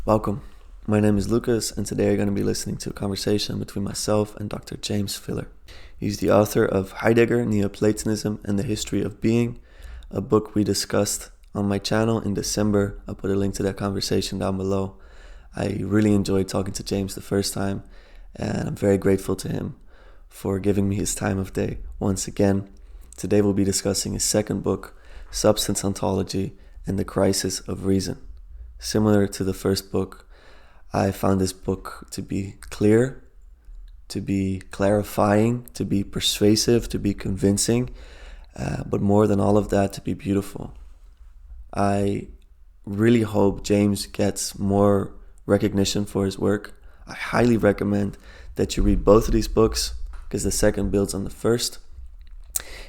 Welcome. My name is Lucas, and today you're going to be listening to a conversation between myself and Dr. James Filler. He's the author of Heidegger, Neoplatonism, and the History of Being, a book we discussed on my channel in December. I'll put a link to that conversation down below. I really enjoyed talking to James the first time, and I'm very grateful to him for giving me his time of day once again. Today we'll be discussing his second book, Substance Ontology and the Crisis of Reason. Similar to the first book, I found this book to be clear, to be clarifying, to be persuasive, to be convincing, but more than all of that, to be beautiful. I really hope James gets more recognition for his work. I highly recommend that you read both of these books because the second builds on the first.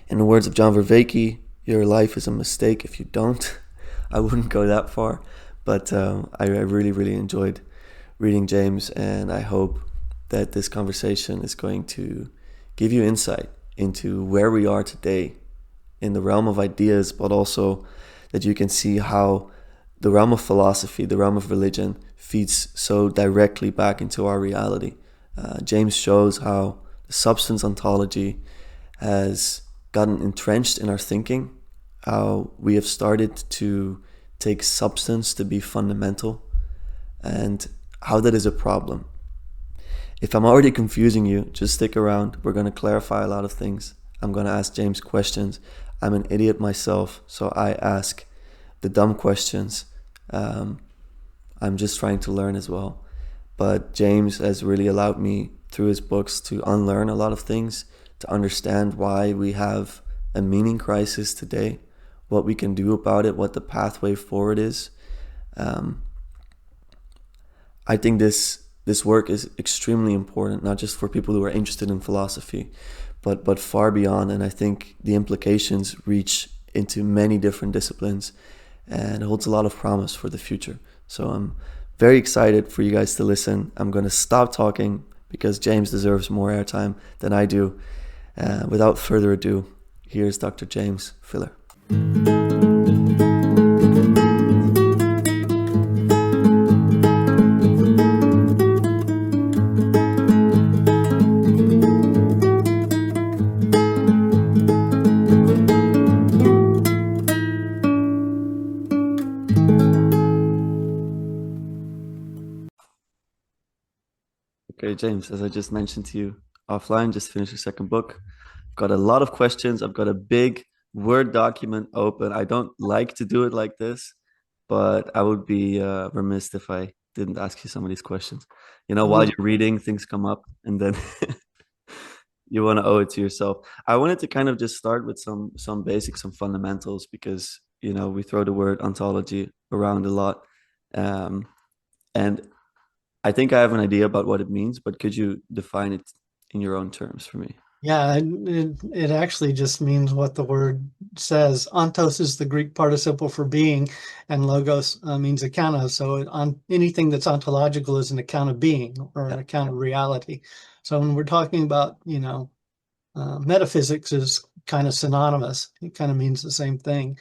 In the words of John Vervaeke, your life is a mistake if you don't. I wouldn't go that far. But I really enjoyed reading James, and I hope that this conversation is going to give you insight into where we are today in the realm of ideas, but also that you can see how the realm of philosophy, the realm of religion, feeds so directly back into our reality. James shows how the substance ontology has gotten entrenched in our thinking, how we have started to take substance to be fundamental, and how that is a problem. If I'm already confusing you, just stick around. We're going to clarify a lot of things. I'm going to ask James questions. I'm an idiot myself, so I ask the dumb questions. I'm just trying to learn as well. But James has really allowed me through his books to unlearn a lot of things, to understand why we have a meaning crisis today, what we can do about it, what the pathway forward is. I think this work is extremely important, not just for people who are interested in philosophy, but far beyond. And I think the implications reach into many different disciplines and holds a lot of promise for the future. So I'm very excited for you guys to listen. I'm going to stop talking because James deserves more airtime than I do. Without further ado, here's Dr. James Filler. Okay, James, as I just mentioned to you offline, just finished your second book. Got a lot of questions. I've got a big Word document open. I don't like to do it like this, but I would be remiss if I didn't ask you some of these questions. You know, while you're reading, things come up, and then you want to owe it to yourself. I wanted to kind of just start with some basics, some fundamentals, because you know we throw the word ontology around a lot, and I think I have an idea about what it means. But could you define it in your own terms for me? Yeah, it actually just means what the word says. Ontos is the Greek participle for being, and logos means account of. So on anything that's ontological is an account of being or an account of reality. So when we're talking about, metaphysics is kind of synonymous. It kind of means the same thing.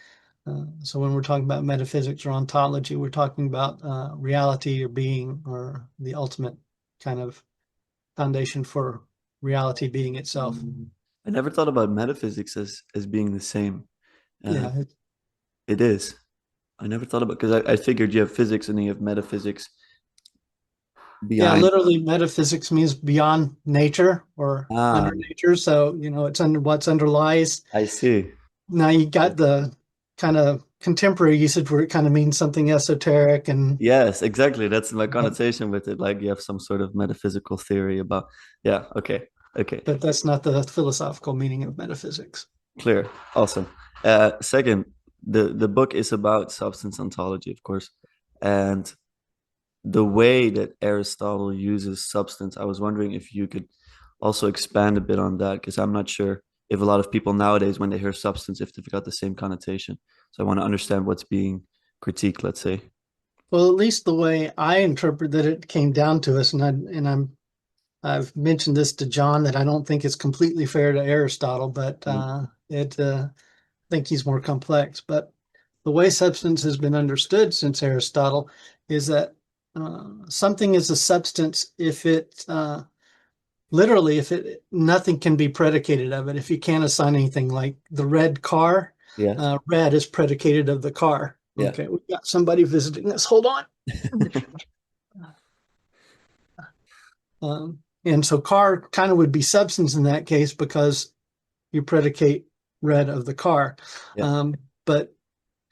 So when we're talking about metaphysics or ontology, we're talking about reality or being or the ultimate kind of foundation for reality being itself. I never thought about metaphysics as being the same. Uh, Yeah, it is. I never thought about because I figured you have physics and then you have metaphysics yeah, behind. literally metaphysics means beyond nature or Ah, under nature. So, it's under what's underlies. I see. Now you got the kind of contemporary usage where it kind of means something esoteric and Yes, exactly. That's my connotation with it. Like you have some sort of metaphysical theory about. Yeah. Okay. Okay. but that's not the philosophical meaning of metaphysics. Clear. Awesome. Second, the book is about substance ontology, of course, and the way that Aristotle uses substance. I was wondering if you could also expand a bit on that, because I'm not sure if a lot of people nowadays, when they hear substance, if they've got the same connotation. So I want to understand what's being critiqued, let's say. Well, at least the way I interpret that it came down to us, and I've mentioned this to John that I don't think it's completely fair to Aristotle, but I think he's more complex. But the way substance has been understood since Aristotle is that something is a substance if it literally if it nothing can be predicated of it. If you can't assign anything, like the red car, Yes. red is predicated of the car. Yeah. Okay, we got somebody visiting us. Hold on. And so car kind of would be substance in that case because you predicate red of the car. Yeah. Um, but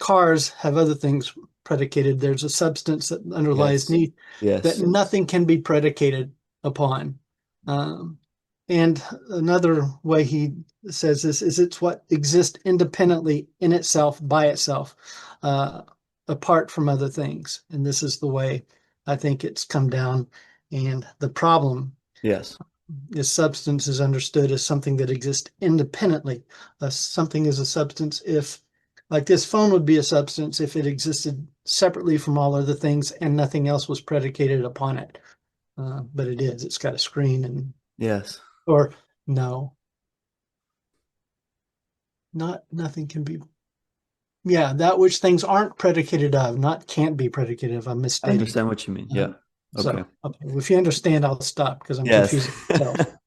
cars have other things predicated. There's a substance that underlies Yes. need that Yes. nothing can be predicated upon. Um, and another way he says this is it's what exists independently in itself, by itself, uh, apart from other things. And this is the way I think it's come down. And the problem Yes. is substance is understood as something that exists independently. Something is a substance if, like this phone would be a substance if it existed separately from all other things and nothing else was predicated upon it. But it is. It's got a screen and, Yes. or no, nothing can be. Yeah, that which things aren't predicated of, not can't be predicated of. I'm I misstating. understand what you mean. Yeah. Okay. Okay. Well, if you understand, I'll stop because I'm Yes. confusing myself.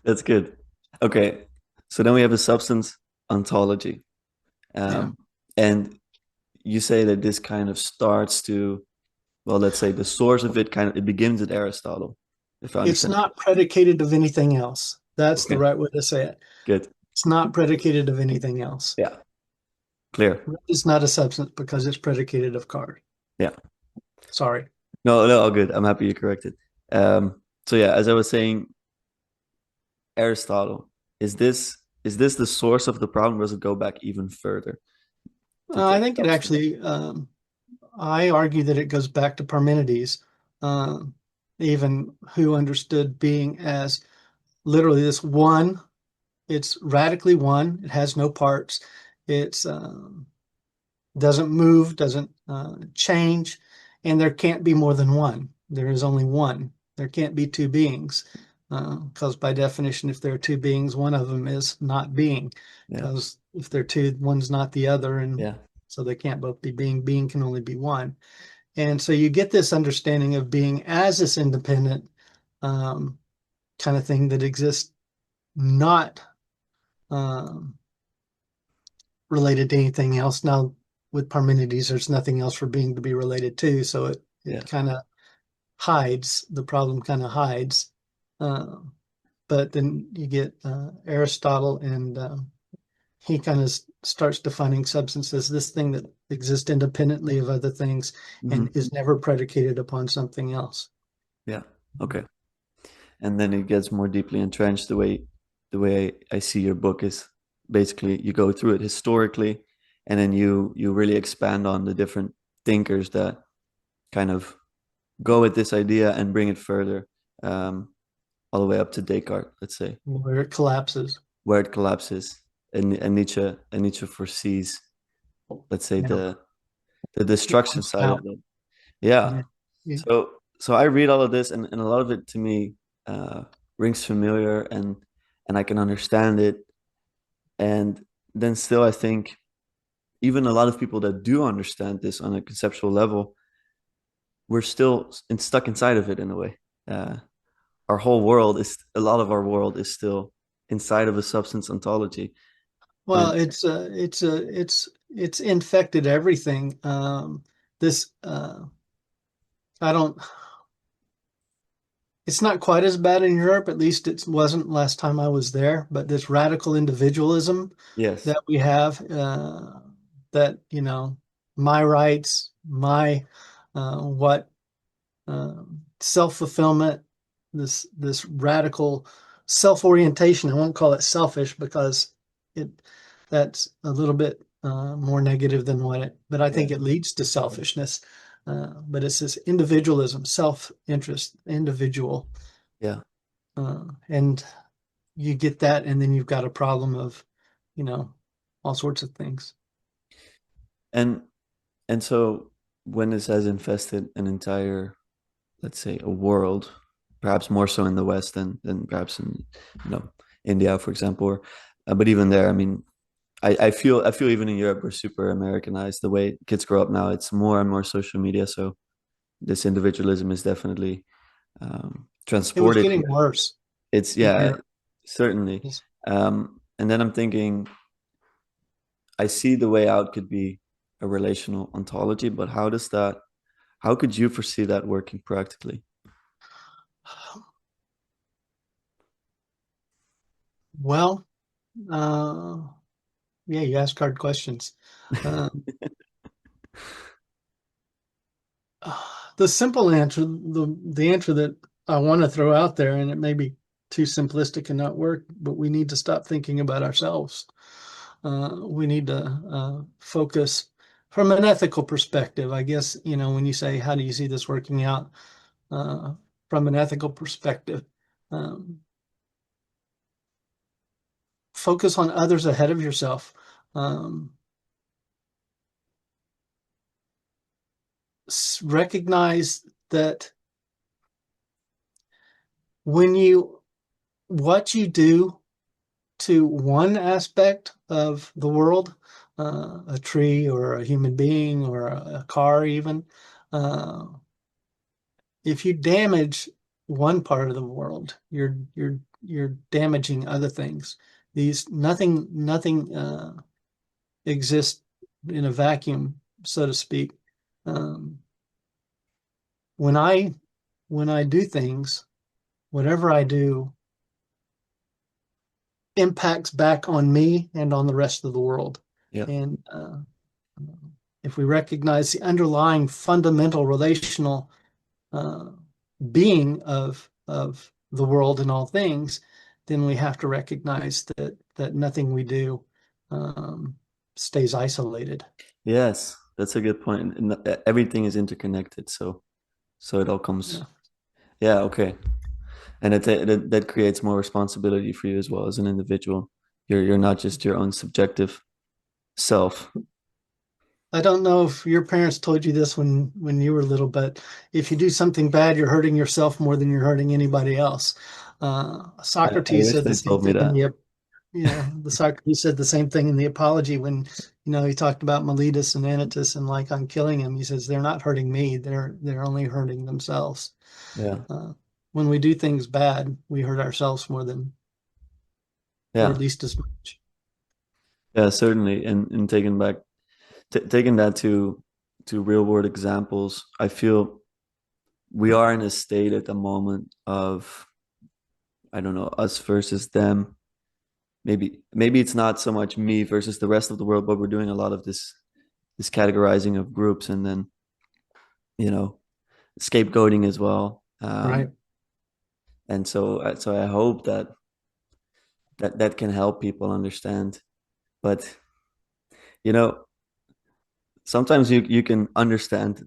That's good. Okay. So then we have a substance ontology. Yeah. And you say that this kind of starts to, well, let's say the source of it kind of, it begins at Aristotle, if I It's understand. not predicated of anything else. That's the Okay. right way to say it. Good. It's not predicated of anything else. Yeah. Clear. It's not a substance because it's predicated of card. Yeah. Sorry. No, no, all good. I'm happy you corrected. So yeah, as I was saying, Aristotle, is this the source of the problem, or does it go back even further to I take think it substance? actually, I argue that it goes back to Parmenides, um, even who understood being as literally this one. It's radically one. It has no parts. It's doesn't move, doesn't change, and there can't be more than one. There is only one. There can't be two beings, because by definition, if there are two beings, one of them is not being, Yeah. because if they're two, one's not the other, and Yeah. so they can't both be being. Being can only be one. And so you get this understanding of being as this independent um, kind of thing that exists not um, related to anything else. Now, with Parmenides, there's nothing else for being to be related to, so it Yeah. kind of hides the problem, kind of hides. But then you get Aristotle, and he kind of starts defining substance as this thing that exists independently of other things Hmm. and is never predicated upon something else. Yeah. Okay. And then it gets more deeply entrenched. The way I see your book is basically you go through it historically, and then you really expand on the different thinkers that kind of go with this idea and bring it further, all the way up to Descartes, let's say, Where it collapses. where it collapses, and Nietzsche foresees, let's say, Yeah. the It destruction points side of out. it. Yeah. Yeah. Yeah. So I read all of this, and a lot of it to me uh, rings familiar, and I can understand it. And then still, I think even a lot of people that do understand this on a conceptual level, we're still stuck inside of it in a way. Our whole world is a lot of our world is still inside of a substance ontology. Well, And it's infected everything. This I don't. It's not quite as bad in Europe. At least it wasn't last time I was there. But this radical individualism yes, that we have, that my rights, my what self-fulfillment, this radical self-orientation. I won't call it selfish because it that's a little bit more negative than what it, but I think yeah, it leads to selfishness. But it's this individualism, self-interest, individual, yeah. and you get that, and then you've got a problem of, you know, all sorts of things. And and so when this has infested an entire, let's say, a world, perhaps more so in the West than perhaps in, India, for example, or, but even there, I mean, I feel even in Europe we're super Americanized. The way kids grow up now, it's more and more social media. So this individualism is definitely It was transported getting here. worse It's in yeah, Europe. certainly. Yes. And then I'm thinking, I see the way out could be a relational ontology, but how could you foresee that working practically? Well, uh, yeah, you ask hard questions. Um, the simple answer, the answer that I want to throw out there, and it may be too simplistic and not work, but we need to stop thinking about ourselves. We need to focus from an ethical perspective. I guess, when you say, how do you see this working out uh, from an ethical perspective? Um, Focus on others ahead of yourself. Um, Recognize that when what you do to one aspect of the world, a tree or a human being or a car even, uh, if you damage one part of the world, you're damaging other things. These nothing exists in a vacuum, so to speak. Um, when I do things, whatever I do impacts back on me and on the rest of the world. Yeah. And if we recognize the underlying fundamental relational uh, being of the world and all things, then we have to recognize that nothing we do um, stays isolated. Yes, that's a good point. And everything is interconnected, so it all comes. Yeah. Yeah, okay. And that creates more responsibility for you as well as an individual. You're not just your own subjective self. I don't know if your parents told you this when you were little, but if you do something bad, you're hurting yourself more than you're hurting anybody else. I Socrates wish said the they same told me thing in that. the Socrates said the same thing in the Apology when he talked about Meletus and Anytus and Lycon killing him. He says they're not hurting me; they're only hurting themselves. Yeah. Uh, when we do things bad, we hurt ourselves more than, or at Yeah. least as much. Yeah, certainly. And taking that to real world examples, I feel we are in a state at the moment of, I don't know, us versus them. Maybe it's not so much me versus the rest of the world, but we're doing a lot of this categorizing of groups, and then, you know, scapegoating as well. Right. And so I hope that can help people understand. But you know, sometimes you can understand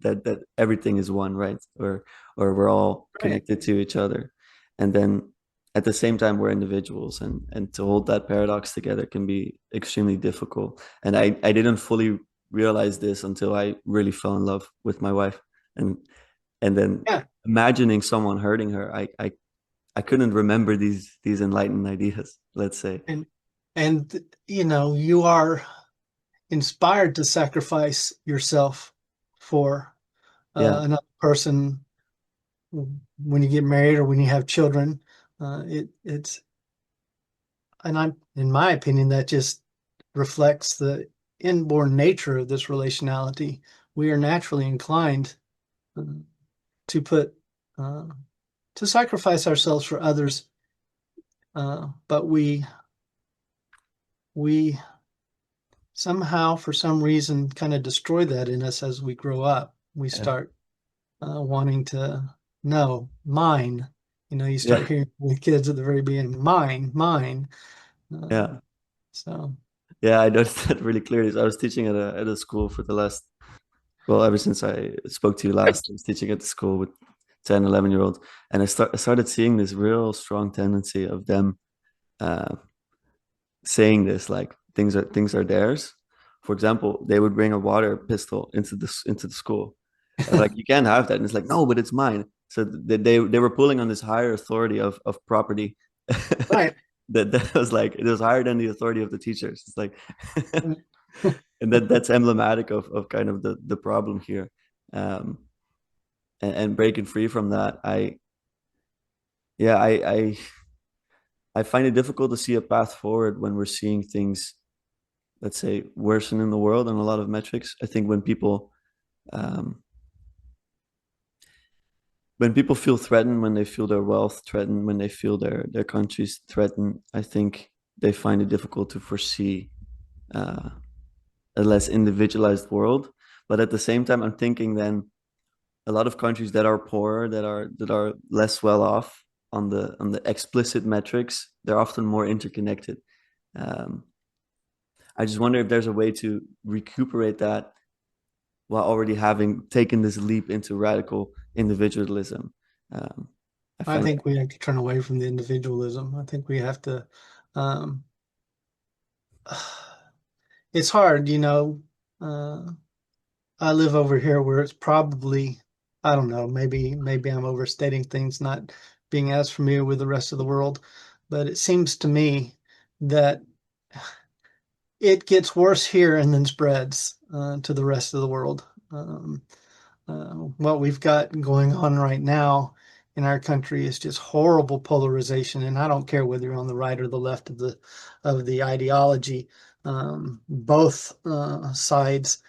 that everything is one, right? Or we're all Right. connected to each other, and then at the same time we're individuals, and to hold that paradox together can be extremely difficult. And I didn't fully realize this until I really fell in love with my wife, and and then Yeah. imagining someone hurting her, I couldn't remember these enlightened ideas, let's say. And you are inspired to sacrifice yourself for Yeah, another person when you get married or when you have children. It's and I'm in my opinion that just reflects the inborn nature of this relationality. We are naturally inclined uh, to put uh, to sacrifice ourselves for others, but we somehow, for some reason, kind of destroy that in us as we grow up. We yeah, start wanting to know mine. You start yeah, hearing with kids at the very beginning, mine, mine. Uh, yeah. so Yeah, I noticed that really clearly. So I was teaching at a school for the last, well, ever since I spoke to you last, I was teaching at the school with 10, 11-year-olds. And I started seeing this real strong tendency of them uh, saying this, like things are theirs. For example, they would bring a water pistol into the school. And like, you can't have that. And it's like, no, but it's mine. So they were pulling on this higher authority of property. right. That was like, it was higher than the authority of the teachers. It's like, And and that's emblematic of kind of the problem here. Um, and breaking free from that, yeah, I find it difficult to see a path forward when we're seeing things, let's say, worsen in the world on a lot of metrics. I think um, when people feel threatened, when they feel their wealth threatened, when they feel their countries threatened, I think they find it difficult to foresee uh, a less individualized world. But at the same time, I'm thinking then a lot of countries that are poorer, that are less well off on the explicit metrics, they're often more interconnected. Um, I just wonder if there's a way to recuperate that while already having taken this leap into radical individualism. Um, I I find it, think we have to turn away from the individualism. I think we have to, um, it's hard, you know. I live over here where it's probably, I don't know, maybe I'm overstating things, not being as familiar with the rest of the world, but it seems to me that it gets worse here and then spreads to the rest of the world. What we've got going on right now in our country is just horrible polarization, and I don't care whether you're on the right or the left of the ideology. Both sides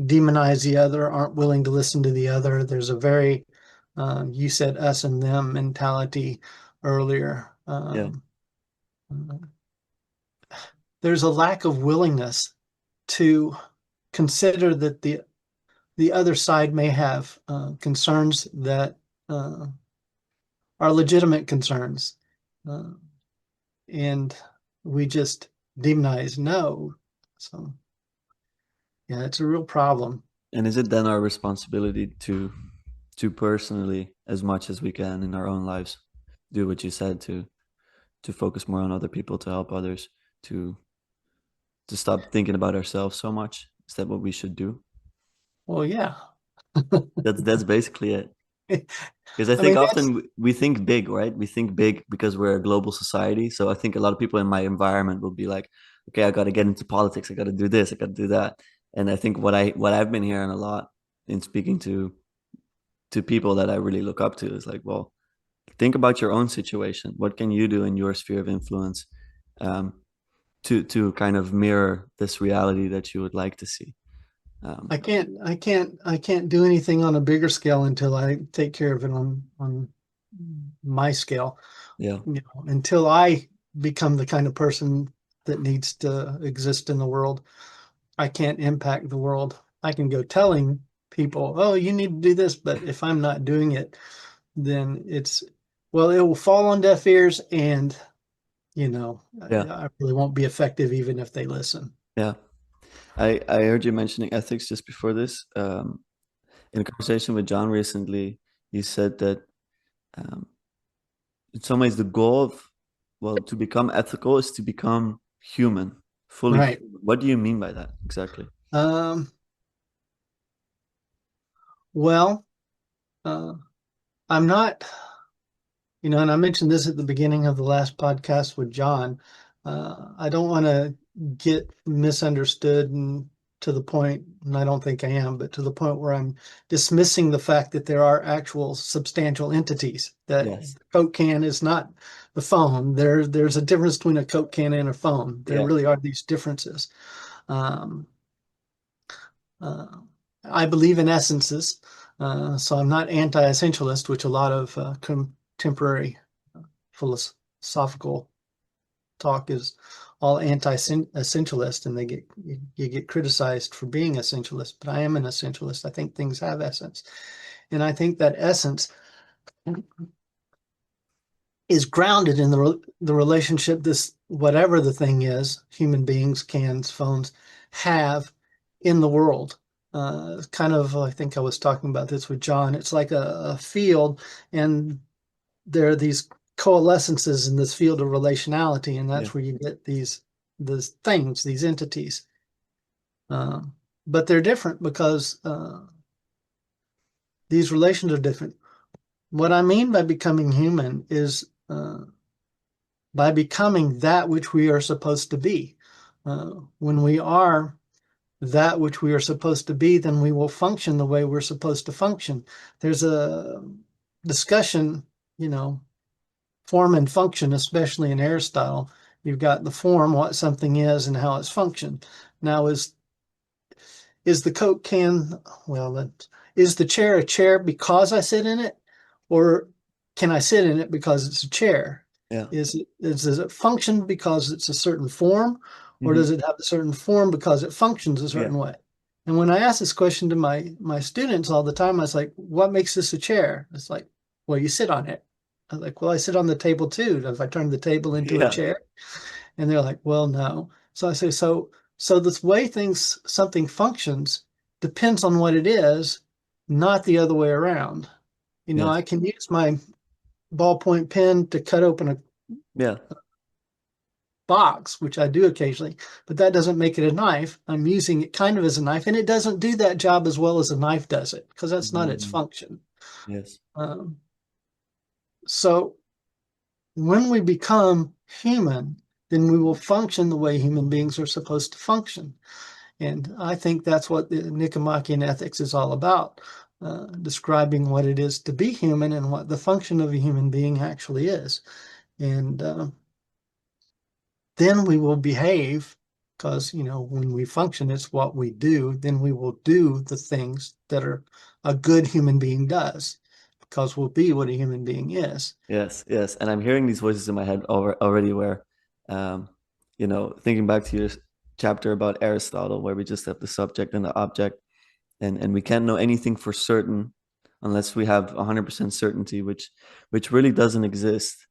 demonize the other, aren't willing to listen to the other. There's a very, you said us and them mentality earlier. yeah. There's a lack of willingness to consider that the other side may have concerns that uh, are legitimate concerns, uh, and we just demonize no. So yeah, it's a real problem. And is it then our responsibility to personally, as much as we can in our own lives, do what you said to focus more on other people, to help others, to to stop thinking about ourselves so much? Is that what we should do? Well, yeah. That's basically it. Because I I think mean, that's often we think big, right? We think big because we're a global society. So I think a lot of people in my environment will be like, okay, I got to get into politics. I got to do this. I got to do that. And I think what I've been hearing a lot in speaking to people that I really look up to is like, well, think about your own situation. What can you do in your sphere of influence um, to kind of mirror this reality that you would like to see? Um, I can't do anything on a bigger scale until I take care of it on my scale. yeah, You know, until I become the kind of person that needs to exist in the world, I can't impact the world. I can go telling people, "Oh, you need to do this," but if I'm not doing it, then well, it will fall on deaf ears, and you know, yeah, I really won't be effective even if they listen. yeah. I heard you mentioning ethics just before this. In a conversation with John recently, he said that um, in some ways the goal of, well, to become ethical is to become human, fully Right. human. What do you mean by that exactly? Um, well, uh, I'm not. You know, and I mentioned this at the beginning of the last podcast with John. I don't want to get misunderstood and to the point, and I don't think I am, but to the point where I'm dismissing the fact that there are actual substantial entities, that Yes. the Coke can is not the phone. There's a difference between a Coke can and a phone. There Yeah. really are these differences. Um, uh, I believe in essences, so I'm not anti-essentialist, which a lot of contemporary philosophical talk is all anti-essentialist, and you get criticized for being essentialist. But I am an essentialist. I think things have essence, and I think that essence is grounded in the relationship this whatever the thing is, human beings, cans, phones, have in the world. Kind of, I think I was talking about this with John. It's like a field, and there are these coalescences in this field of relationality, and Yeah. that's where you get these things, these entities. Um, but they're different because these relations are different. What I mean by becoming human is by becoming that which we are supposed to be. When we are that which we are supposed to be, then we will function the way we're supposed to function. There's a discussion, you know, form and function, especially in Aristotle. You've got the form, what something is, and how it's functioned. Now, is the Coke can, well, is the chair a chair because I sit in it, or can I sit in it because it's a chair? Yeah. Does it function because it's a certain form, or Hmm. does it have a certain form because it functions a Yeah. certain way? And when I ask this question to my students all the time, I was like, "What makes this a chair?" It's like, "Well, you sit on it." I was like, "Well, I sit on the table too. If I turn the table into a Yeah. chair?" And they're like, "Well, no." So I say, so this way something functions depends on what it is, not the other way around. You know, Yes. I can use my ballpoint pen to cut open a Yeah. box, which I do occasionally, but that doesn't make it a knife. I'm using it kind of as a knife, and it doesn't do that job as well as a knife does it because that's not its Mm. function. Yes. Um, so when we become human, then we will function the way human beings are supposed to function. And I think that's what the Nicomachean ethics is all about, describing what it is to be human and what the function of a human being actually is. And then we will behave because, you know, when we function, it's what we do. Then we will do the things that are a good human being does because we'll be what a human being is. Yes. Yes. And I'm hearing these voices in my head already where, um, thinking back to your chapter about Aristotle, where we just have the subject and the object, and we can't know anything for certain unless we have 100% certainty, which really doesn't exist.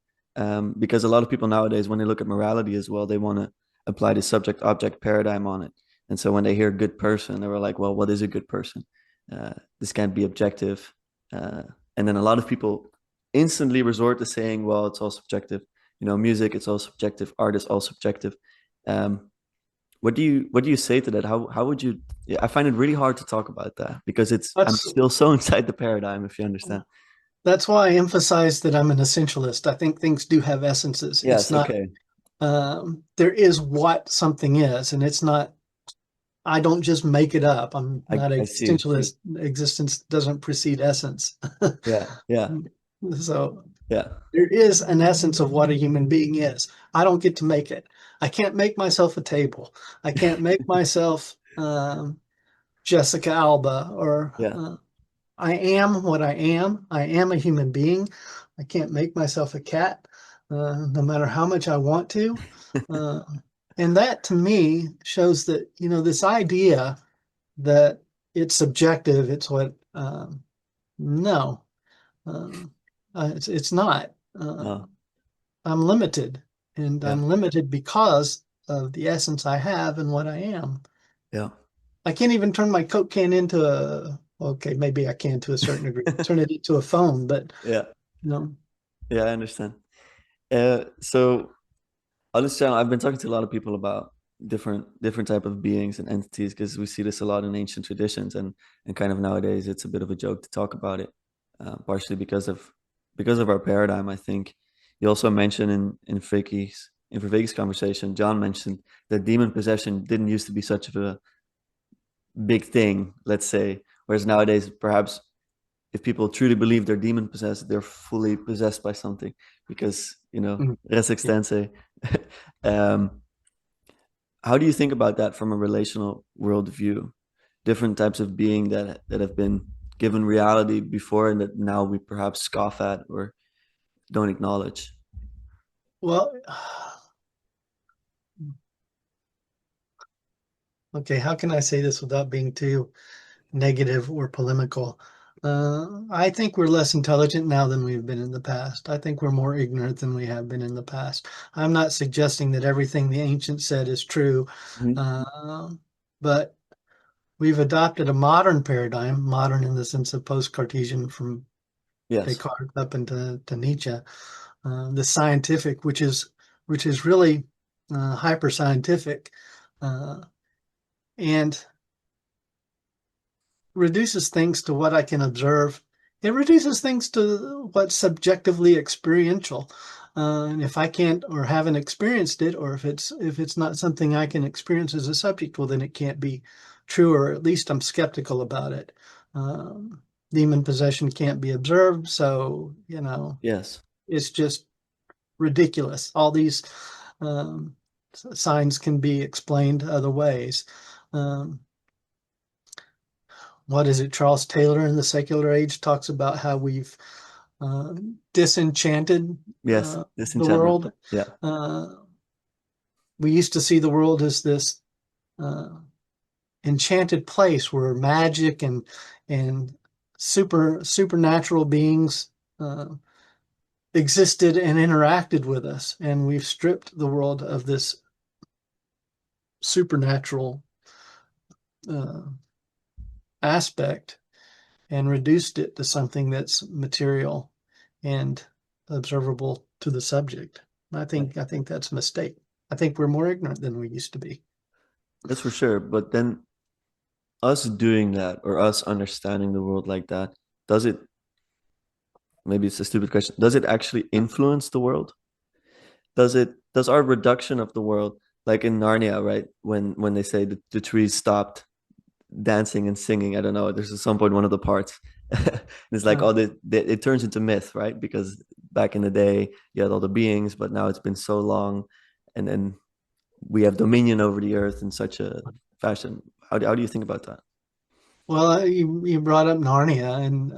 Because a lot of people nowadays, when they look at morality as well, they want to apply the subject object paradigm on it. And so when they hear good person, they were like, well, what is a good person? This can't be objective. Uh, and then a lot of people instantly resort to saying, well, it's all subjective. Music, it's all subjective. Art is all subjective. Um, what do you say to that? How would you? Yeah, I find it really hard to talk about that because I'm That's still so inside the paradigm, if you understand. that's why I emphasize that I'm an essentialist. I think things do have essences. It's Yes. not Okay. there is what something is, and it's not. I don't just make it up. I'm I not I see. existentialist. Existence doesn't precede essence. Yeah. Yeah. So Yeah. there is an essence of what a human being is. I don't get to make it. I can't make myself a table. I can't make myself Jessica Alba or Yeah. I am what I am. I am a human being. I can't make myself a cat, no matter how much I want to. Uh, and that to me shows that, you know, this idea that it's subjective, it's what, no, uh, it's not. No. I'm limited, and Yeah. I'm limited because of the essence I have and what I am. Yeah. I can't even turn my Coke can into okay, maybe I can to a certain degree, turn it into a phone, but Yeah. no. Yeah. I understand. So on this channel, I've been talking to a lot of people about different type of beings and entities because we see this a lot in ancient traditions and kind of nowadays it's a bit of a joke to talk about it, partially because of our paradigm. I think you also mentioned in Verveek's conversation, John mentioned that demon possession didn't used to be such of a big thing, let's say, whereas nowadays perhaps if people truly believe they're demon possessed, they're fully possessed by something because Mhm. res Yeah. extense. um, how do you think about that from a relational worldview? Different types of being that have been given reality before and that now we perhaps scoff at or don't acknowledge. Well, okay, how can I say this without being too negative or polemical? I think we're less intelligent now than we've been in the past. I think we're more ignorant than we have been in the past. I'm not suggesting that everything the ancients said is true, Mhm. uh, but we've adopted a modern paradigm, modern in the sense of post-Cartesian from Yes. Descartes up into to Nietzsche, the scientific, which is really hyper scientific, uh, and reduces things to what I can observe. It reduces things to what's subjectively experiential. And if I can't or haven't experienced it, or if it's not something I can experience as a subject, well, then it can't be true, or at least I'm skeptical about it. Demon possession can't be observed, so Yes. it's just ridiculous. All these um, signs can be explained other ways. Um, what is it? Charles Taylor in The Secular Age talks about how we've disenchanted Yes. the Disenchantment. world. Yeah. Uh, we used to see the world as this uh, enchanted place where magic and supernatural beings existed and interacted with us, and we've stripped the world of this supernatural uh, aspect and reduced it to something that's material and observable to the subject. Yeah. I think that's a mistake. I think we're more ignorant than we used to be. That's for sure. But then us doing that or us understanding the world like that, does it, maybe it's a stupid question, does it actually influence the world? Does our reduction of the world, like in Narnia, right? When they say the trees stopped dancing and singing, I don't know, there's at some point one of the parts. It's like Uh, all it turns into myth, right? Because back in the day you had all the beings, but now it's been so long, and then we have dominion over the earth in such a fashion. How do you think about that? well, you brought up Narnia, and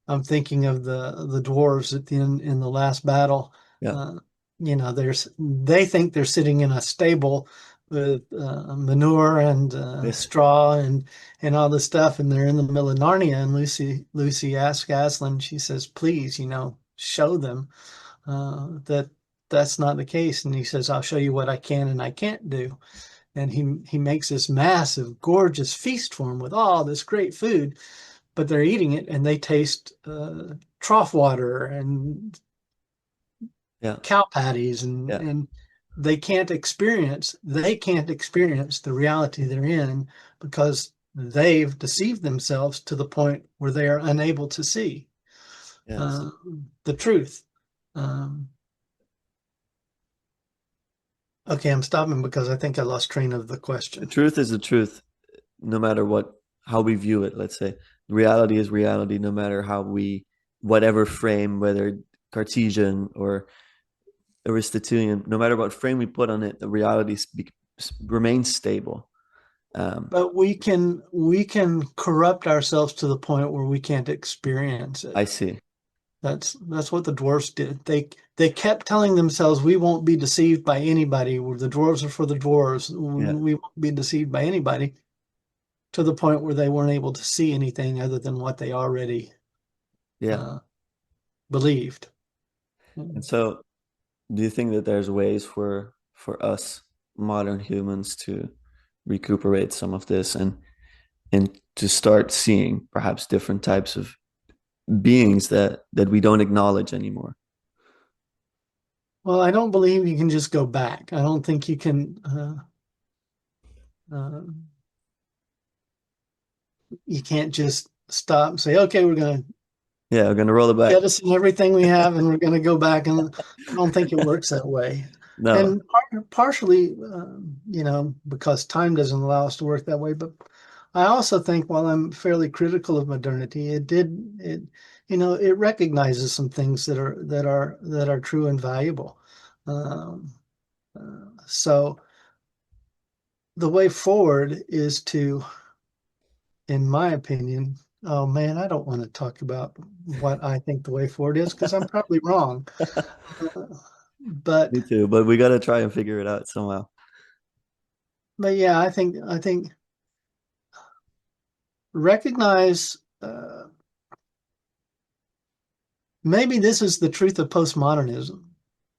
I'm thinking of the dwarves at the end in the last battle. Yeah. Uh, they think they're sitting in a stable with manure and Yeah. straw and all this stuff, and they're in the middle of Narnia. And Lucy asks Aslan, she says, "Please, show them that that's not the case." And he says, "I'll show you what I can and I can't do." And he makes this massive, gorgeous feast for them with all this great food, but they're eating it and they taste trough water and Yeah. cow patties, Yeah. and they can't experience the reality they're in because they've deceived themselves to the point where they are unable to see Yes. uh, the truth. Um, okay, I'm stopping because I think I lost train of the The question. truth is the truth, no matter how we view it. Let's say reality is reality, no matter whatever frame, whether Cartesian or Aristotelian, no matter what frame we put on it, the reality remains stable. But we can corrupt ourselves to the point where we can't experience I it. see. That's what the dwarves did. They kept telling themselves, we won't be deceived by anybody. The dwarves are for the dwarves. Yeah. We won't be deceived by anybody, to the point where they weren't able to see anything other than what they already Yeah. uh, believed. And so, do you think that there's ways for us modern humans to recuperate some of this and to start seeing perhaps different types of beings that we don't acknowledge anymore? Well, I don't believe you can just go back. I don't think you can. Uh, you can't just stop and say, "Okay, we're going to Yeah, we're gonna roll it back. jettison everything we have and we're going to go back." And I don't think it works that way. No. And partially, because time doesn't allow us to work that way. But I also think, while I'm fairly critical of modernity, it recognizes some things that are true and valuable. Um, so the way forward is to, in my opinion, oh man, I don't want to talk about what I think the way forward is because I'm probably wrong. Uh, but Me too, but we gotta try and figure it out somehow. but yeah, I think recognize maybe this is the truth of postmodernism.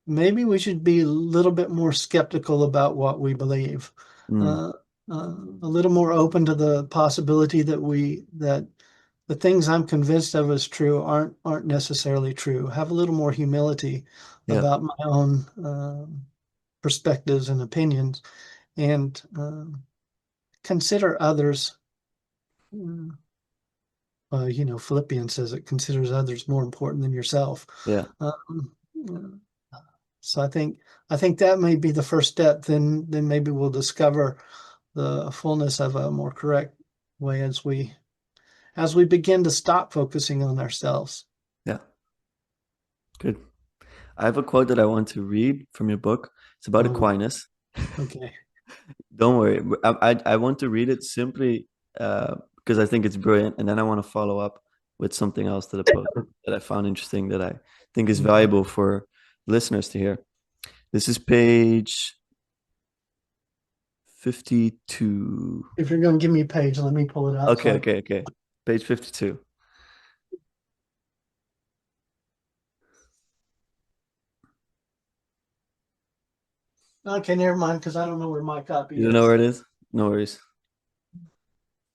Maybe we should be a little bit more skeptical about what we believe, Mm, uh, a little more open to the possibility that the things I'm convinced of as true aren't necessarily true. Have a little more humility yeah, about my own perspectives and opinions, and consider others. Philippians says it considers others more important than yourself. yeah. Um, so I think that may be the first step. Then maybe we'll discover the fullness of a more correct way as we begin to stop focusing on ourselves. Yeah, good. I have a quote that I want to read from your book. It's about Oh, Aquinas. okay. Don't worry. I want to read it simply because I think it's brilliant, and then I want to follow up with something else that I found interesting that I think is Okay. valuable for listeners to hear. This is page 52. If you're going to give me a page, let me pull it up. Okay, So okay, okay. Page 52. okay, never mind, because I don't know where my copy You don't know is. where it is? No worries.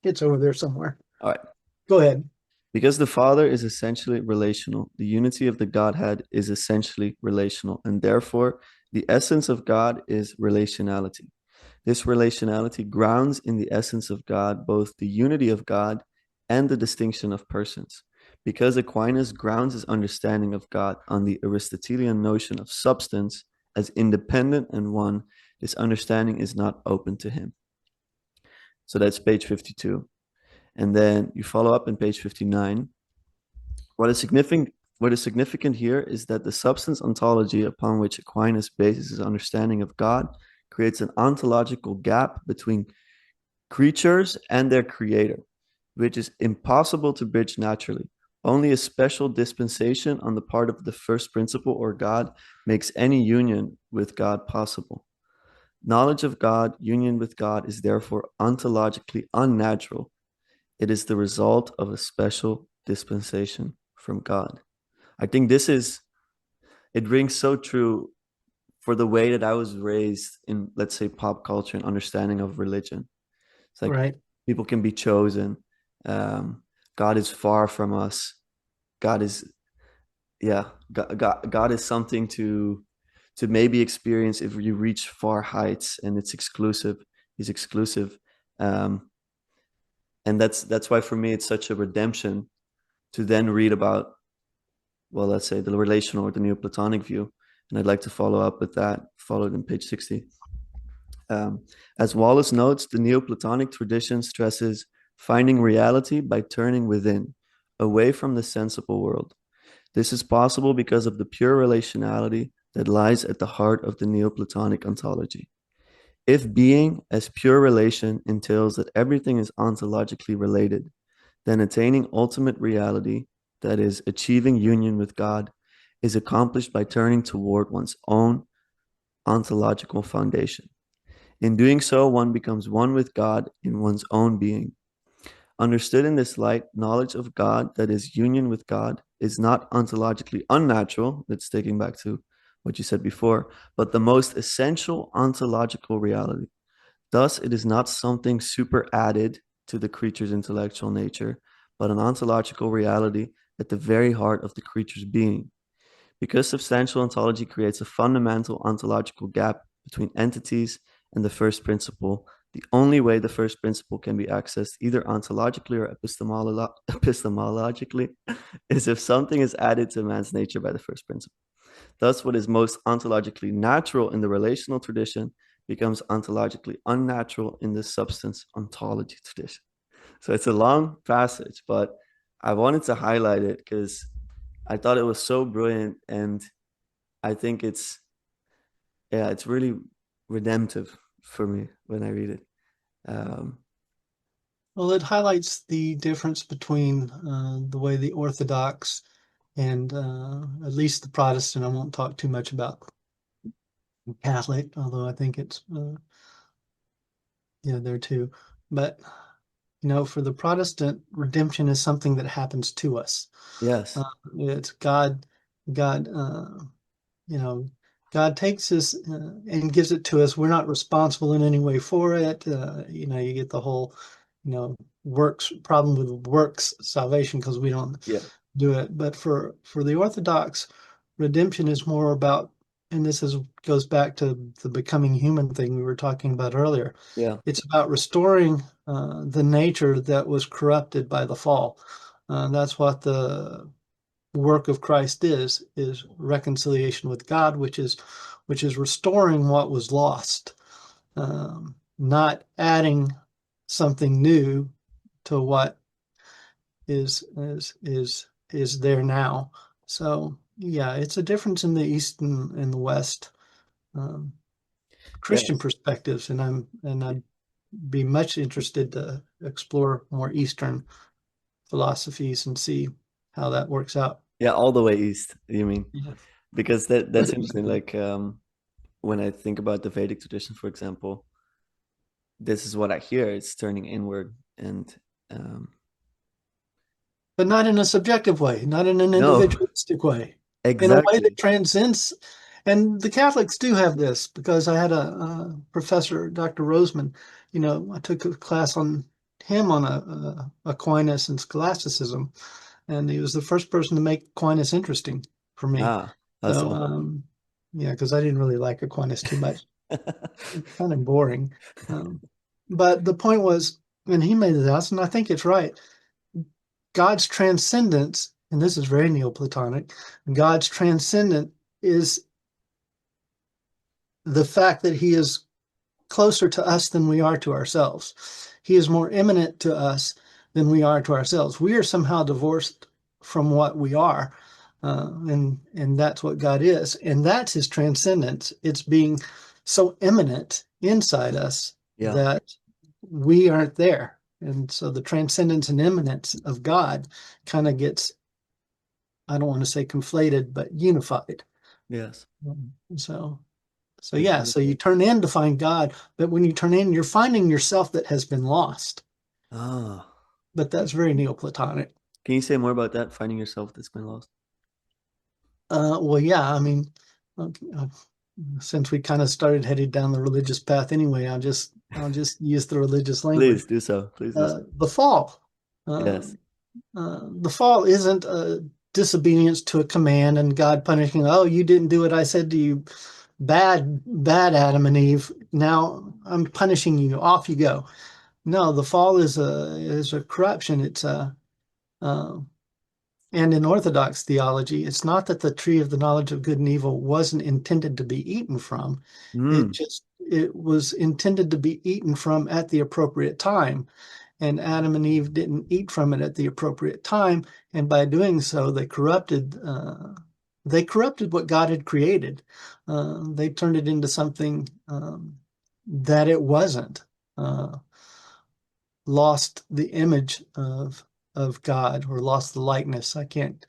It's over there somewhere. All right. Go ahead. Because the Father is essentially relational, the unity of the Godhead is essentially relational, and therefore the essence of God is relationality. This relationality grounds in the essence of God both the unity of God and the distinction of persons. Because Aquinas grounds his understanding of God on the Aristotelian notion of substance as independent and one, this understanding is not open to him. So that's page 52. And then you follow up in page 59. What is significant here is that the substance ontology upon which Aquinas bases his understanding of God creates an ontological gap between creatures and their creator, which is impossible to bridge naturally. Only a special dispensation on the part of the first principle or God makes any union with God possible. Knowledge of God, union with God, is therefore ontologically unnatural. It is the result of a special dispensation from God. I think it rings so true for the way that I was raised in, let's say, pop culture and understanding of religion. It's like Right. people can be chosen. Um, God is far from us. God is, yeah, God is something to maybe experience if you reach far heights, and it's exclusive. He's exclusive. Um, and that's why for me it's such a redemption to then read about, well, let's say the relational or the Neoplatonic view. And I'd like to follow up with that, followed in page 60. As Wallace notes, the Neoplatonic tradition stresses finding reality by turning within, away from the sensible world. This is possible because of the pure relationality that lies at the heart of the Neoplatonic ontology. If being as pure relation entails that everything is ontologically related, then attaining ultimate reality, that is, achieving union with God, is accomplished by turning toward one's own ontological foundation. In doing so, one becomes one with God in one's own being. Understood in this light, knowledge of God, that is, union with God, is not ontologically unnatural. That's taking back to what you said before, but the most essential ontological reality. Thus, it is not something super added to the creature's intellectual nature, but an ontological reality at the very heart of the creature's being. Because substantial ontology creates a fundamental ontological gap between entities and the first principle, the only way the first principle can be accessed, either ontologically or epistemologically, is if something is added to man's nature by the first principle. Thus, what is most ontologically natural in the relational tradition becomes ontologically unnatural in the substance ontology tradition. So it's a long passage, but I wanted to highlight it because I thought it was so brilliant, and I think it's really redemptive for me when I read it. Um, Well, it highlights the difference between the way the Orthodox and at least the Protestant. I won't talk too much about Catholic, although I think it's there too. But for the Protestant, redemption is something that happens to us. yes, Uh, it's God, you know, God takes us and gives it to us. We're not responsible in any way for it. You get the whole, works problem with works salvation because we don't yeah, do it. But for the Orthodox, redemption is more about, and this is goes back to the becoming human thing we were talking about earlier. yeah, It's about restoring the nature that was corrupted by the fall. That's what the work of Christ is reconciliation with God, which is restoring what was lost. not adding something new to what is there now. So yeah, it's a difference in the East and the West um, Christian Yes. perspectives, and I'd be much interested to explore more Eastern philosophies and see how that works out. Yeah, all the way east, you mean? Yeah. Because that's interesting. Like when I think about the Vedic tradition, for example, this is what I hear. It's turning inward, and um, But not in a subjective way, not in an no, individualistic way, in a way that exactly. transcends. And the Catholics do have this because I had a professor, Dr. Roseman, I took a class on him on Aquinas and scholasticism, and he was the first person to make Aquinas interesting for me. Ah, how So, so? yeah, because I didn't really like Aquinas too much. It's kind of boring. Um, but the point was, and he made this, and I think it's right. God's transcendence, and this is very Neoplatonic, God's transcendent is the fact that he is closer to us than we are to ourselves. He is more immanent to us than we are to ourselves. We are somehow divorced from what we are, and that's what God is, and that's His transcendence. It's being so immanent inside us Yeah. that we aren't there, and so the transcendence and immanence of God kind of gets, I don't want to say conflated, but unified. Yes. So yeah, so Exactly. you turn in to find God, but when you turn in, you're finding yourself that has been lost. Ah, But that's very Neoplatonic. can you say more about that? Finding yourself that's been lost. Well, yeah, I mean, uh, since we kind of started headed down the religious path anyway, I'll just use the religious language. Please do so. Please do so. The fall. Uh, Yes. the fall isn't a disobedience to a command and God punishing, oh, you didn't do what I said to you. Bad Adam and Eve. Now I'm punishing you. Off you go. No, the fall is a corruption. It's a uh, and in Orthodox theology, it's not that the tree of the knowledge of good and evil wasn't intended to be eaten from. Mm. It was intended to be eaten from at the appropriate time. And Adam and Eve didn't eat from it at the appropriate time, and by doing so, they corrupted what God had created. They turned it into something that it wasn't. Uh, Lost the image of God or lost the likeness. I can't.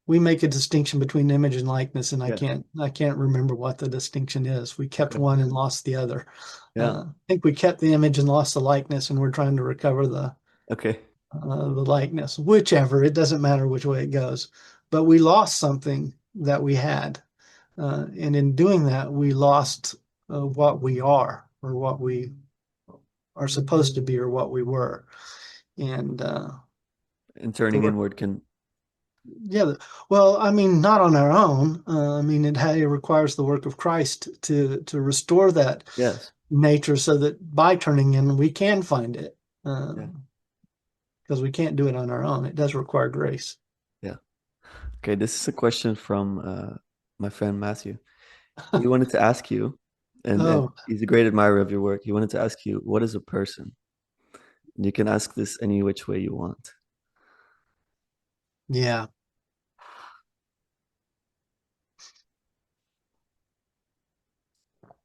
We make a distinction between image and likeness, and I Yes. can't. I can't remember what the distinction is. We kept Okay. one and lost the other. Yeah. I think we kept the image and lost the likeness, and we're trying to recover Okay. the likeness. Whichever, it doesn't matter which way it goes. But we lost something that we had, and in doing that, we lost what we are or what we are supposed to be or what we were. And And the turning work, inward can. yeah, well, I mean, not on our own. I mean, it requires the work of Christ to restore that Yes. nature, so that by turning in, we can find it. Yeah. Because we can't do it on our own. It does require grace. Yeah. Okay. This is a question from my friend Matthew. He wanted to ask you, and Oh, he's a great admirer of your work. He wanted to ask you, what is a person? And you can ask this any which way you want. yeah.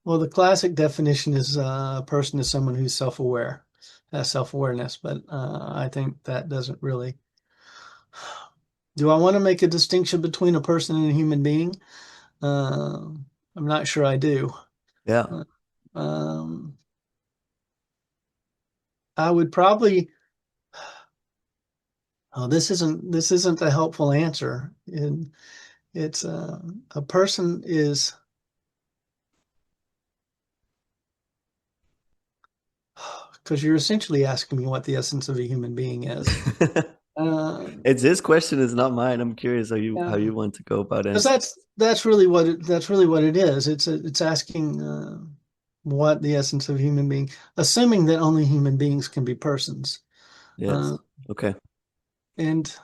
Well, the classic definition is a person is someone who's self-aware, has self-awareness, but I think that doesn't really. Do I want to make a distinction between a person and a human being? Uh, I'm not sure I do. Yeah. Uh, um, I would probably. Oh, this isn't a helpful answer. And it's a person is because you're essentially asking me what the essence of a human being is. Uh, It's his question, it's not mine. I'm curious how yeah, you want to go about because answering. that's really what it is. It's asking what the essence of a human being, assuming that only human beings can be persons. Uh, Yes. Okay. and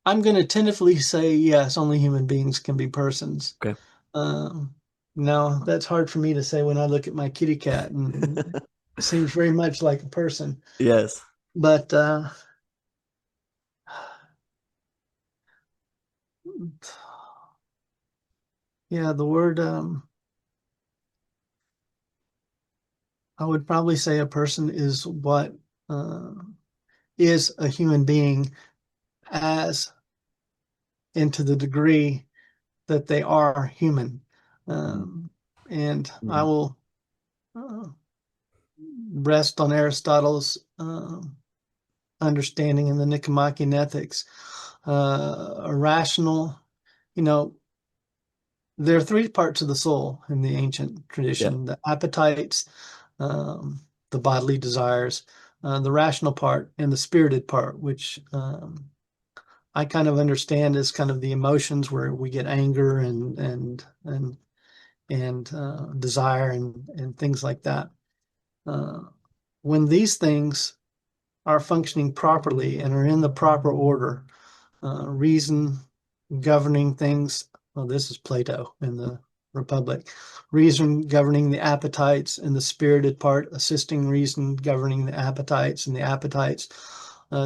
I'm going to tentatively say yes, only human beings can be persons. Okay. Um, No, that's hard for me to say when I look at my kitty cat, and it seems very much like a person. Yes. But yeah, the word I would probably say a person is what uh, is a human being as and to the degree that they are human. Um, and I Mm-hmm. will uh, rest on Aristotle's understanding in the Nicomachean Ethics. A rational, you know, there are three parts of the soul in the ancient Yeah. tradition: the appetites, um, the bodily desires, the rational part, and the spirited part, which I kind of understand as kind of the emotions where we get anger and desire and things like that. Uh, when these things are functioning properly and are in the proper order, reason governing things. Well, this is Plato in the Republic. Reason governing the appetites, and the spirited part assisting reason governing the appetites, and the appetites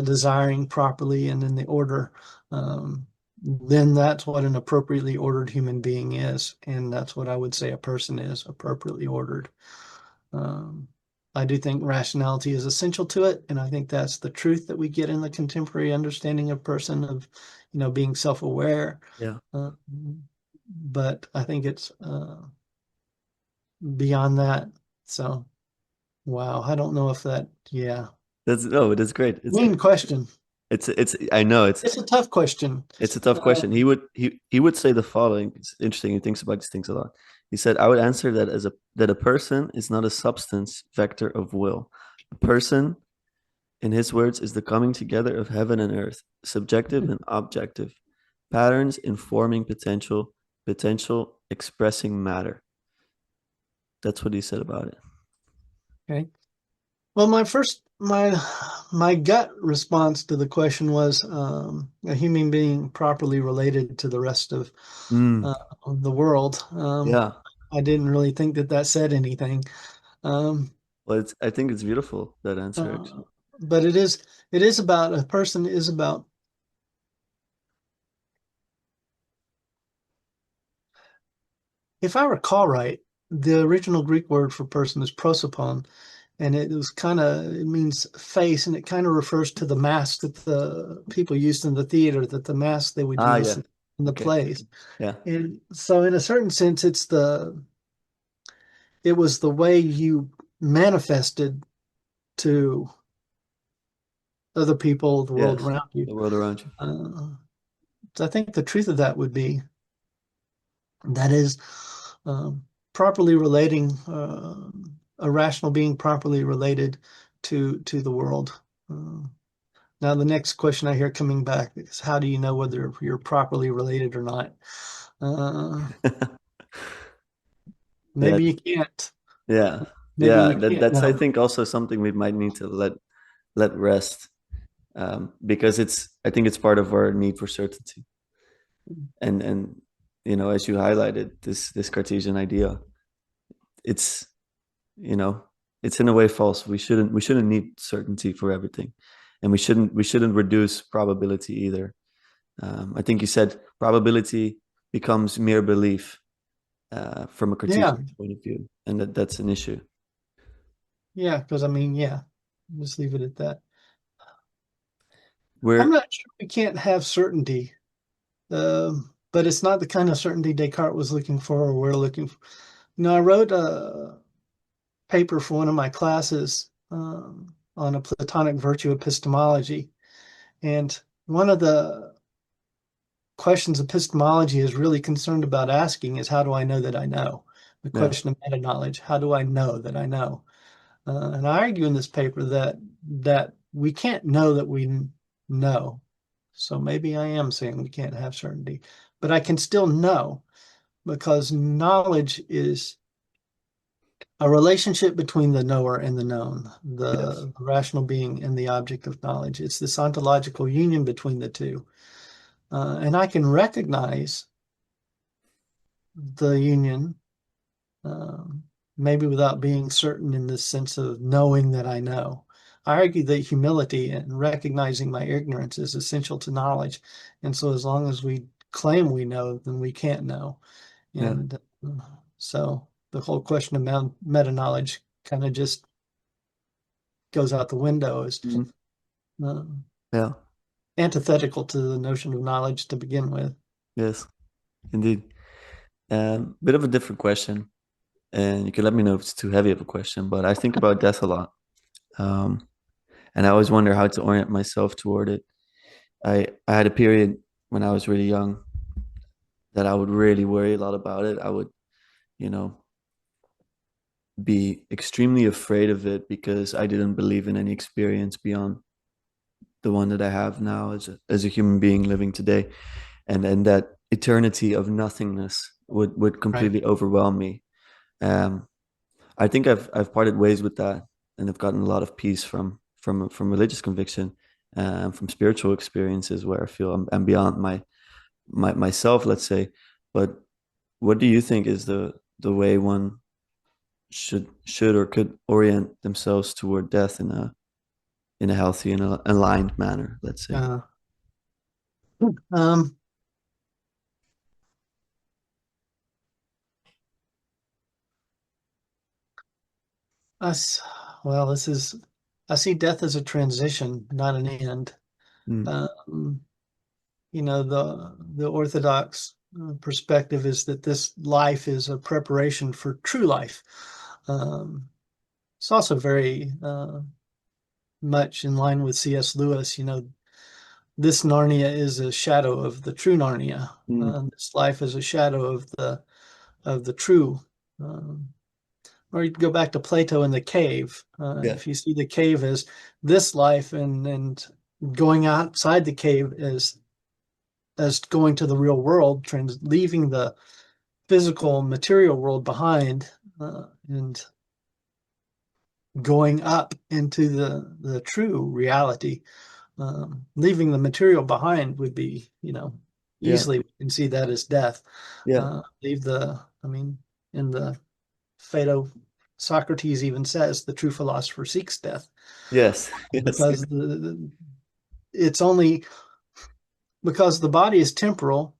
desiring properly and in the order. Um, then that's what an appropriately ordered human being is. And that's what I would say a person is, appropriately ordered. Um, I do think rationality is essential to it, and I think that's the truth that we get in the contemporary understanding of person of, being self-aware. Yeah. Uh, but I think it's beyond that. So, wow, I don't know if that, yeah. That's no, it is great. Main question. It's I know It's a tough question. it's a tough question. Um, He would say the following. It's interesting. He thinks about these things a lot. He said, "I would answer that as a person is not a substance vector of will. A person, in his words, is the coming together of heaven and earth, subjective and objective, patterns informing potential, potential expressing matter." That's what he said about it. okay. Well, my gut response to the question was a human being properly related to the rest Mm, uh, of the world. yeah. I didn't really think that that said anything. Um, Well, I think it's beautiful, that answer, uh, actually. but it is about a person is about, if I recall right, the original Greek word for person is prosopon, and it means face, and it kind of refers to the mask that the people used in the theater, that the mask they would Ah, use yeah. in the Okay. plays. Yeah. And so in a certain sense, it was the way you manifested to other people, the world Yes. around you. The world around you. Uh, so I think the truth of that would be that is um, properly relating a rational being properly related to the world. Now, the next question I hear coming back is, how do you know whether you're properly related or not? Uh, Yeah. maybe you can't. Yeah. Maybe Yeah. we can't That's I know. think also something we might need to let rest, because I think it's part of our need for certainty. And as you highlighted, this Cartesian idea, it's you know it's in a way false. We shouldn't need certainty for everything, and we shouldn't reduce probability either. I think you said probability becomes mere belief, from a Yeah, Cartesian point of view, and that's an issue. yeah, because I mean, yeah, just leave it at that. I'm We're not sure we can't have certainty, but it's not the kind of certainty Descartes was looking for or we're looking for. I wrote a paper for one of my classes on a Platonic virtue epistemology, and one of the questions epistemology is really concerned about asking is, how do I know that I know? The Yeah. question of meta knowledge. How do I know that I know? And I argue in this paper that we can't know that we know. So maybe I am saying we can't have certainty, but I can still know, because knowledge is a relationship between the knower and the known, Yes. the rational being and the object of knowledge. It's this ontological union between the two. And I can recognize the union um, maybe without being certain in the sense of knowing that I know. I argue that humility and recognizing my ignorance is essential to knowledge. And so as long as we claim we know, then we can't know. Yeah. And so the whole question of meta knowledge kind of just goes out the window. Is Mhm. uh, Yeah. antithetical to the notion of knowledge to begin with. Yes, indeed. Bit of a different question, and you can let me know if it's too heavy of a question, but I think about death a lot. Um, and I always wonder how to orient myself toward it. I had a period when I was really young that I would really worry a lot about it. I would, you know, be extremely afraid of it because I didn't believe in any experience beyond the one that I have now as a human being living today. And that eternity of nothingness would Right. completely overwhelm me. Um, I think I've parted ways with that, and I've gotten a lot of peace from religious conviction and from spiritual experiences where I feel I'm beyond myself, let's say. But what do you think is the way one should or could orient themselves toward death in a healthy and aligned manner, let's say? Uh, um, us, well, I see death as a transition, not an end. Mm, Um, the Orthodox perspective is that this life is a preparation for true life. Um, it's also very much in line with C.S. Lewis. This Narnia is a shadow of the true Narnia. mm, This life is a shadow of the true. Um, or you can go back to Plato in the cave. yeah, If you see the cave as this life, and going outside the cave as going to the real world, leaving the physical material world behind, and going up into the true reality. Leaving the material behind would be, yeah, easily we can see that as death. yeah. I mean, in the Phaedo, Socrates even says the true philosopher seeks death, Yes, yes, because it's only because the body is temporal,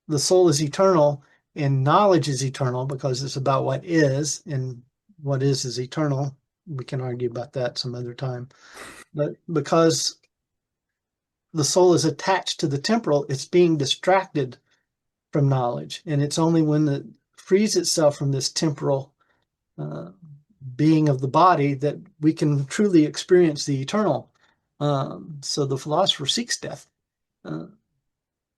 the soul is eternal, and knowledge is eternal because it's about what is, and what is eternal. We can argue about that some other time. But because the soul is attached to the temporal, it's being distracted from knowledge. And it's only when it frees itself from this temporal uh, being of the body that we can truly experience the eternal. So the philosopher seeks death. Uh,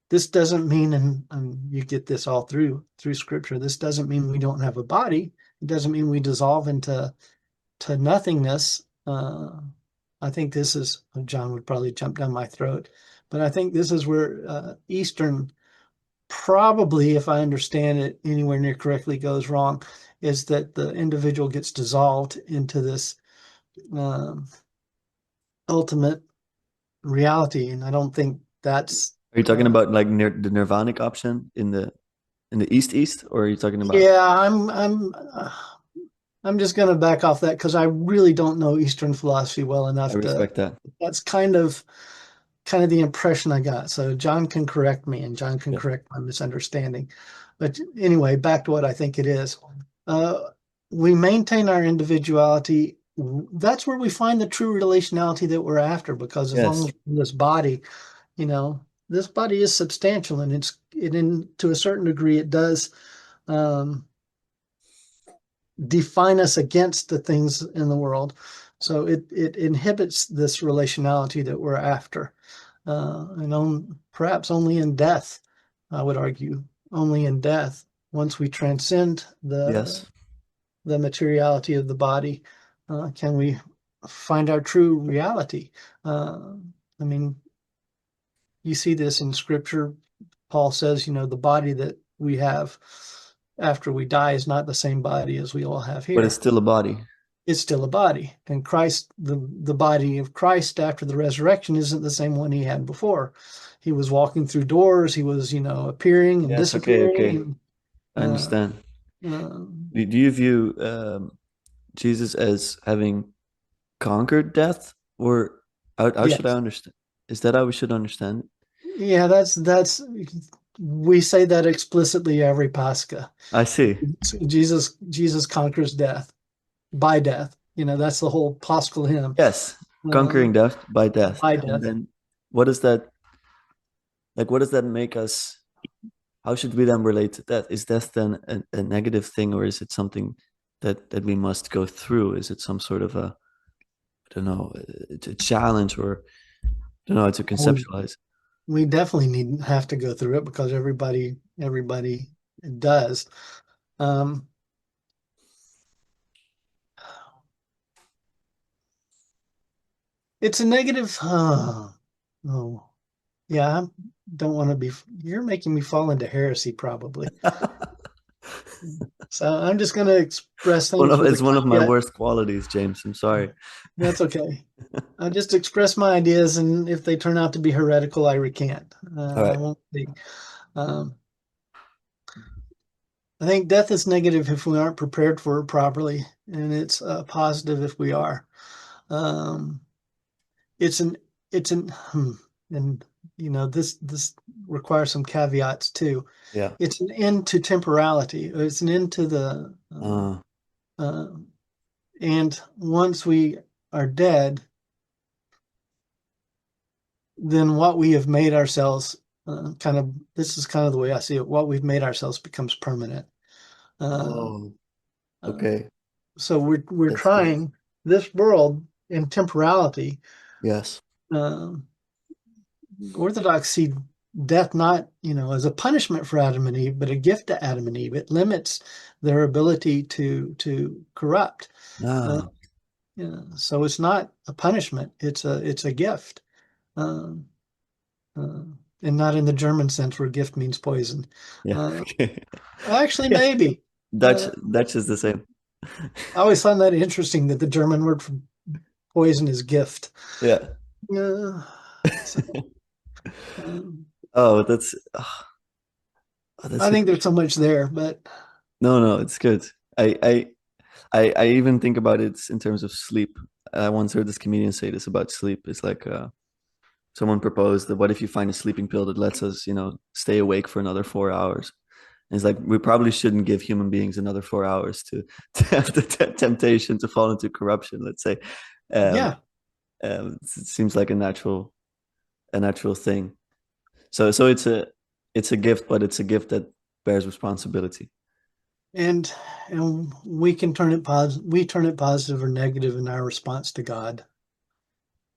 this doesn't mean, and you get this all through scripture, this doesn't mean we don't have a body. It doesn't mean we dissolve into nothingness. I think this is, John would probably jump down my throat, but I think this is where Eastern, probably, if I understand it anywhere near correctly, goes wrong, is that the individual gets dissolved into this um, ultimate reality. And I don't think that's, Are you talking about like the nirvanic option in the East, or are you talking about? yeah, I'm just going to back off that because I really don't know Eastern philosophy well I enough to, respect that. that's kind of the impression I got. So John can correct me, and John can Yeah. correct my misunderstanding. But anyway, back to what I think it is. Uh, we maintain our individuality. That's where we find the true relationality that we're after, because as long Yes. as we're in this body, this body is substantial, and to a certain degree, it does um, define us against the things in the world. So it inhibits this relationality that we're after. Perhaps only in death, I would argue, only in death, once we transcend Yes. the materiality of the body, can we find our true reality. Uh, I mean, you see this in scripture. Paul says, the body that we have after we die is not the same body as we all have But it's here. still a body. It's still a body. And Christ, the body of Christ after the resurrection isn't the same one he had before. He was walking through doors. He was, appearing and Yes. Okay. Okay. disappearing. I And, understand. Do you view Jesus as having conquered death, or how should I Yes. understand? Is that how we should understand it? Yeah, that's we say that explicitly every Pascha. I see. Jesus conquers death by death. That's the whole Paschal hymn. Yes, Uh, conquering death by death. by And death. then what does that what does that make us? How should we then relate to death? Is death then a negative thing, or is it something that we must go through? Is it some sort of a, I don't know, it's a challenge, or I don't know how to We conceptualize? we definitely need have to go through it because everybody does. Um, it's a negative. Oh, yeah. I don't want to be. You're making me fall into heresy, probably. So I'm just going to express things with a It's one of my caveat. worst qualities, James. I'm sorry. That's okay. I just express my ideas, and if they turn out to be heretical, I recant. All I right. won't be. Um, I think death is negative if we aren't prepared for it properly, and it's positive if we are. Um, it's an it's an and this requires some caveats too. Yeah. It's an end to temporality. It's an end to the Uh, uh, and once we are dead, then what we have made ourselves this is kind of the way I see it. What we've made ourselves becomes permanent. Uh, oh, uh, okay. so we're That's good. trying this world in temporality. Yes. Um, Orthodox see death not, as a punishment for Adam and Eve, but a gift to Adam and Eve. It limits their ability to corrupt. Uh, Ah, so it's not a punishment; it's a gift, um, uh, and not in the German sense where gift means poison. yeah. Uh, Okay. actually, Yeah. maybe. Uh, Dutch is the same. I always find that interesting that the German word for poison is gift. Yeah. Uh, so, um, Oh, that's I a, think there's so much there, but no, it's good. I even think about it in terms of sleep. I once heard this comedian say this about sleep. It's like someone proposed that what if you find a sleeping pill that lets us, stay awake for another 4 hours? And it's like we probably shouldn't give human beings another 4 hours to have the temptation to fall into corruption. Let's say, um, yeah. it seems like a natural thing. So it's a gift, but it's a gift that bears responsibility. And we can turn it positive. We turn it positive or negative in our response to God,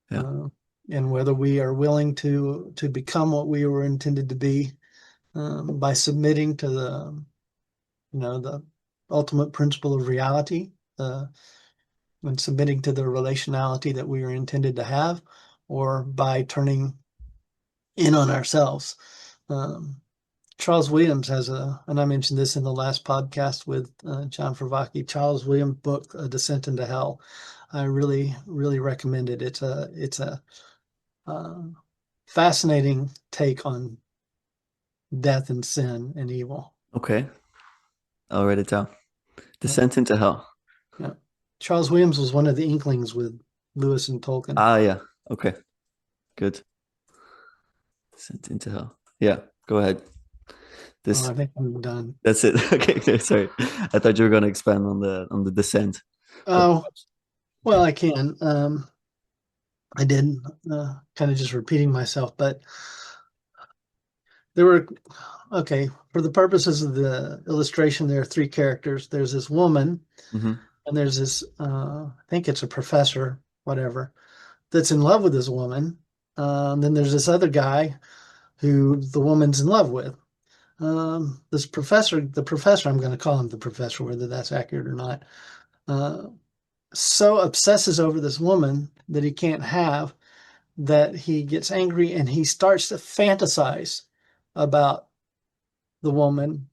Yeah. uh, and whether we are willing to become what we were intended to be by submitting to the ultimate principle of reality, and submitting to the relationality that we are intended to have, or by turning in on ourselves. Um, Charles Williams has and I mentioned this in the last podcast with John Favaki. Charles Williams' book, A Descent into Hell. I really, really recommend it. It's a uh, fascinating take on death and sin and evil. Okay. I'll write it down. Yeah, Descent into Hell. yeah. Charles Williams was one of the Inklings with Lewis and Tolkien. Ah, yeah. Okay. Good. Descent into Hell. Yeah. Go ahead. Oh, This. I think I'm done. That's it. Okay. Sorry. I thought you were going to expand on the descent. But Oh, well, I can. I did kind of just repeating myself, but there were okay, for the purposes of the illustration, there are three characters. There's this woman, mhm. and there's this, I think it's a professor, whatever, that's in love with this woman. Then there's this other guy who the woman's in love with. This professor, the professor, I'm going to call him the professor, whether that's accurate or not, uh, so obsesses over this woman that he can't have that he gets angry and he starts to fantasize about the woman,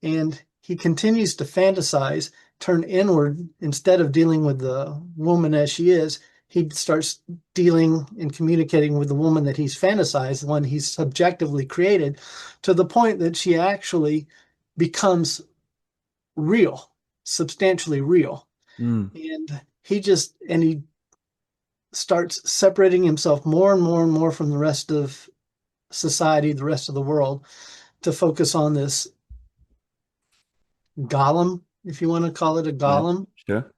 and he continues to fantasize, turn inward instead of dealing with the woman as she is. He starts dealing and communicating with the woman that he's fantasized, the one he's subjectively created, to the point that she actually becomes real. substantially real. Mm. And he starts separating himself more and more and more from the rest of society, the rest of the world, to focus on this golem, if you want to call it a Yeah, golem, sure.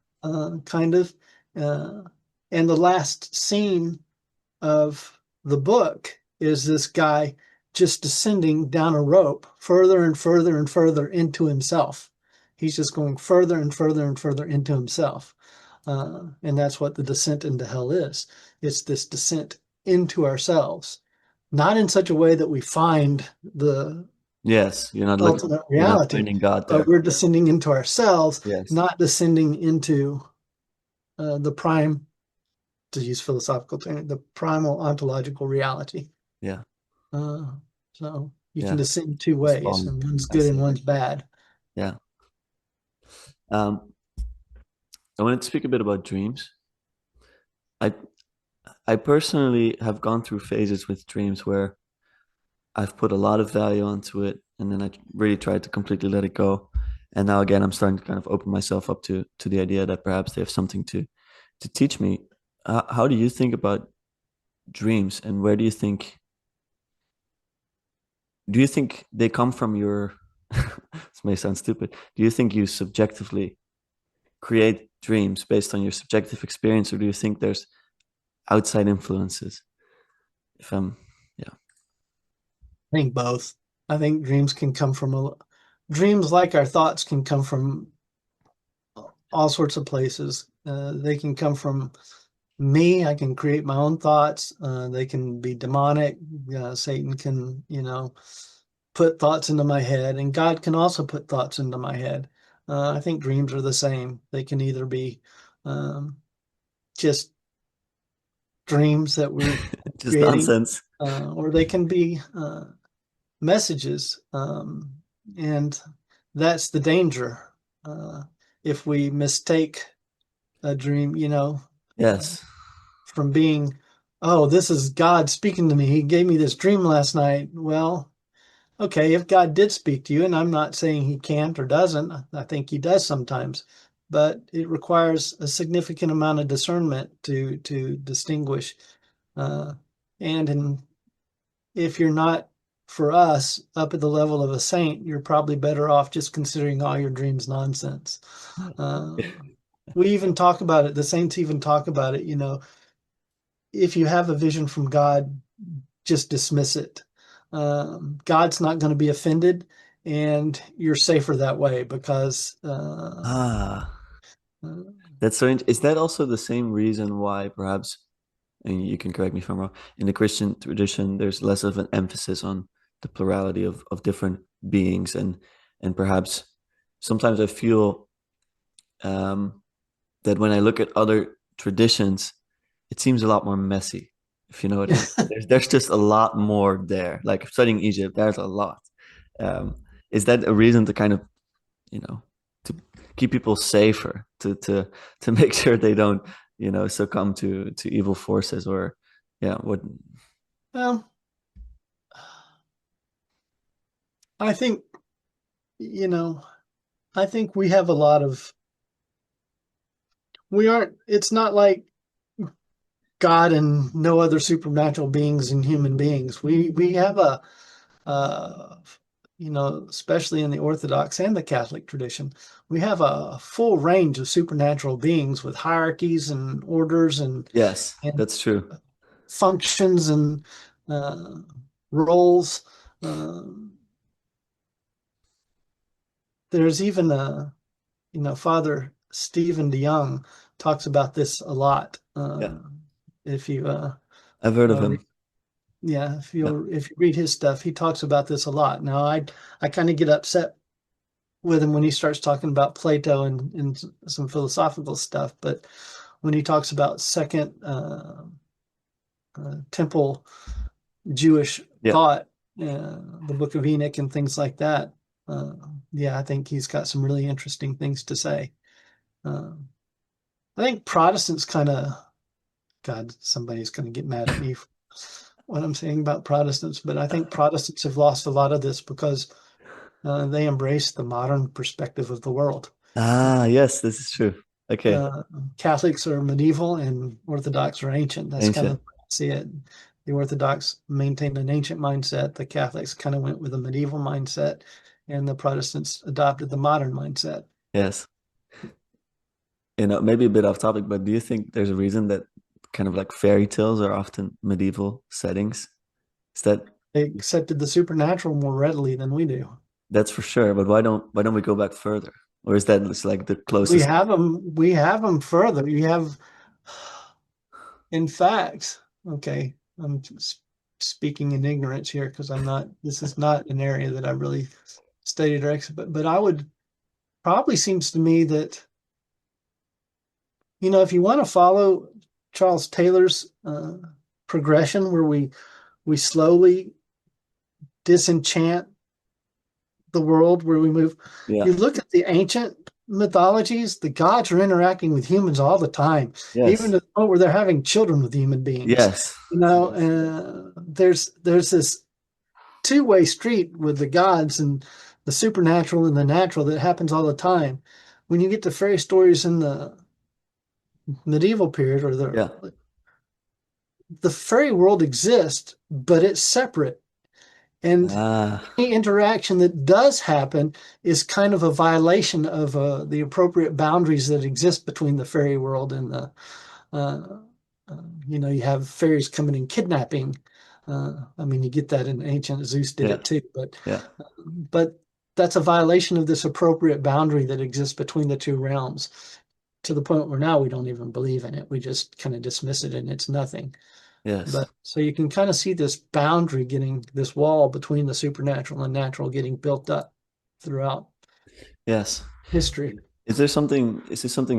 kind of. Uh, and the last scene of the book is this guy just descending down a rope further and further and further into himself. He's just going further and further and further into himself. And that's what the descent into hell is. It's this descent into ourselves, not in such a way that we find the Yes, ultimate you're not reality, finding God but there. we're descending into ourselves, Yes. not descending into the prime, to use philosophical term, the primal ontological reality. Yeah. Uh, so you can Yeah. descend two It's ways, fallen. and one's I good and see. one's bad. Yeah. Um, I wanted to speak a bit about dreams. I I personally have gone through phases with dreams where I've put a lot of value onto it, and then I really tried to completely let it go. And now again, I'm starting to kind of open myself up to the idea that perhaps they have something to teach me. How do you think about dreams, and where do you think they come from your? This may sound stupid. Do you think you subjectively create dreams based on your subjective experience, or do you think there's outside influences? If I'm, yeah, I think both. I think dreams, like our thoughts, can come from all sorts of places. They can come from me. I can create my own thoughts. They can be demonic. Satan can, put thoughts into my head, and God can also put thoughts into my head. I think dreams are the same. They can either be um, just dreams that we're just creating, nonsense. or they can be messages. And that's the danger. Uh, if we mistake a dream, Yes. from being, oh, this is God speaking to me. He gave me this dream last night. Well, okay, if God did speak to you, and I'm not saying he can't or doesn't, I think he does sometimes, but it requires a significant amount of discernment to distinguish. Uh, and if you're not, for us, up at the level of a saint, you're probably better off just considering all your dreams nonsense. Uh, we even talk about it. The saints even talk about it. If you have a vision from God, just dismiss it. God's not going to be offended, and you're safer that way because Ah, uh, that's so. Is that also the same reason why perhaps, and you can correct me if I'm wrong, in the Christian tradition, there's less of an emphasis on the plurality of different beings, and perhaps sometimes I feel um, that when I look at other traditions, it seems a lot more messy, if you know what I mean. There's just a lot more there. Like studying Egypt, there's a lot. Um, is that a reason to kind of, you know, to keep people safer, to make sure they don't, succumb to evil forces or, yeah, what? well, I think you know, I think we have a lot of we aren't. It's not like God and no other supernatural beings and human beings. We have uh, especially in the Orthodox and the Catholic tradition, we have a full range of supernatural beings with hierarchies and orders Yes, and that's true. functions and uh, roles. Um, there's even Father Stephen DeYoung talks about this a lot. Yeah, If you I've heard of uh, him. yeah, Yeah, if you read his stuff, he talks about this a lot. Now, I kind of get upset with him when he starts talking about Plato and some philosophical stuff, but when he talks about second temple Jewish yeah. thought, the Book of Enoch and things like that, uh, yeah, I think he's got some really interesting things to say. Uh, I think Protestants kind of, God, somebody's going to get mad at me for what I'm saying about Protestants, but I think Protestants have lost a lot of this because they embrace the modern perspective of the world. Ah, yes, this is true. Okay, Uh, Catholics are medieval and Orthodox are ancient. That's kind of ancient. the way I see it. The Orthodox maintained an ancient mindset. The Catholics kind of went with a medieval mindset, and the Protestants adopted the modern mindset. Yes. Maybe a bit off topic, but do you think there's a reason that kind of like fairy tales are often medieval settings? Is that They accepted the supernatural more readily than we do. that's for sure, but why don't we go back further? Or is that just like the We closest? have them. We have them further. You have, in fact, okay. I'm speaking in ignorance here because I'm not. This is not an area that I really studied or but I would probably seems to me that if you want to follow Charles Taylor's progression, where we slowly disenchant the world, where we move. Yeah. You look at the ancient mythologies, the gods are interacting with humans all the time, even Yes. to the point where they're having children with human beings. Yes. Yes. There's this two-way street with the gods and the supernatural and the natural that happens all the time. When you get to fairy stories in the medieval period or Yeah. the fairy world exists, but it's separate. And Ah, any interaction that does happen is kind of a violation of the appropriate boundaries that exist between the fairy world and the, uh, you have fairies coming and kidnapping. I mean, you get that in ancient Zeus did yeah. it too, Yeah. but that's a violation of this appropriate boundary that exists between the two realms to the point where now we don't even believe in it. We just kind of dismiss it and it's nothing. Yes. But so you can kind of see this boundary getting, this wall between the supernatural and natural getting built up throughout Yes. history. Is there something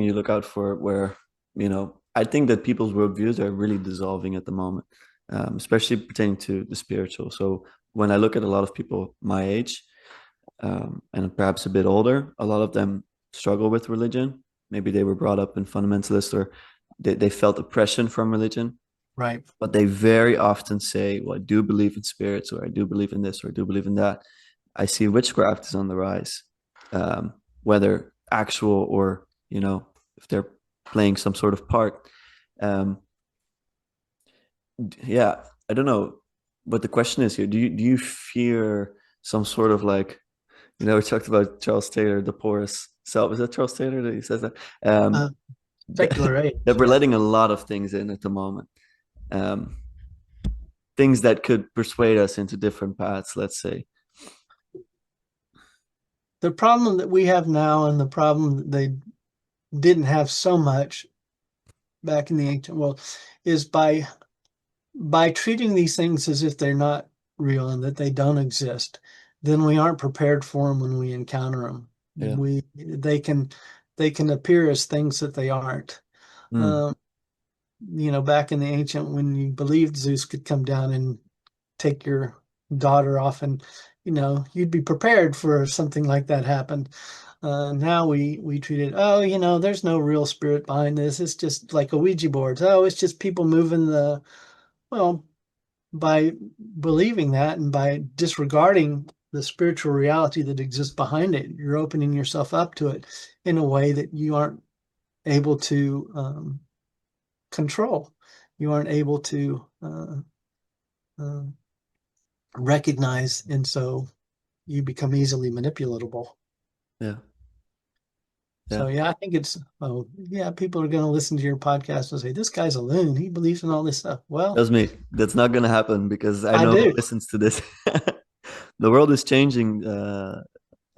you look out for where, I think that people's worldviews are really dissolving at the moment, especially pertaining to the spiritual. So when I look at a lot of people my age, and perhaps a bit older, a lot of them struggle with religion. Maybe they were brought up in fundamentalist or they felt oppression from religion, Right. but they very often say, well, I do believe in spirits, or I do believe in this, or I do believe in that. I see witchcraft is on the rise, whether actual or, if they're playing some sort of part. Um, yeah, I don't know. But the question is here, do you fear some sort of like, we talked about Charles Taylor, the porous self. Is that Charles Taylor that he says that? Uh, Um, Secular that age, we're yeah. letting a lot of things in at the moment. Um, things that could persuade us into different paths, let's say. The problem that we have now and the problem that they didn't have so much back in the ancient world is by treating these things as if they're not real and that they don't exist, then we aren't prepared for them when we encounter them. Yeah. They can appear as things that they aren't. Mm, Um, back in the ancient, when you believed Zeus could come down and take your daughter off, and you'd be prepared for something like that happened. Now we treat it, oh, there's no real spirit behind this. It's just like a Ouija board. Oh, it's just people moving well, by believing that and by disregarding the spiritual reality that exists behind it, you're opening yourself up to it in a way that you aren't able to control. You aren't able to uh, recognize, and so you become easily manipulatable. yeah. So Yeah. yeah, I think yeah, people are going to listen to your podcast and say, this guy's a loon. He believes in all this stuff. Well, That's me. That's not gonna happen because I I know who do. listens to this. The world is changing.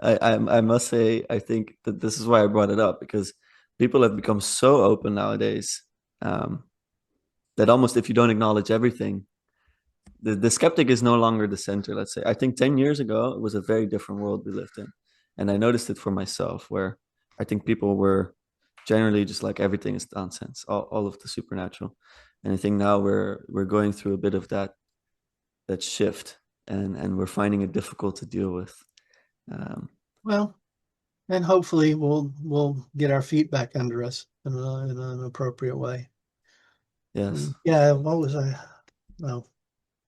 I must say, I think that this is why I brought it up, because people have become so open nowadays, that almost if you don't acknowledge everything, the skeptic is no longer the center, let's say. I think 10 years ago, it was a very different world we lived in. And I noticed it for myself, where I think people were generally just like everything is nonsense, all of the supernatural. And I think now we're going through a bit of that shift, and we're finding it difficult to deal with. Um, Well, and hopefully we'll get our feet back under us in an appropriate way. yes. Yeah, what was I? Well,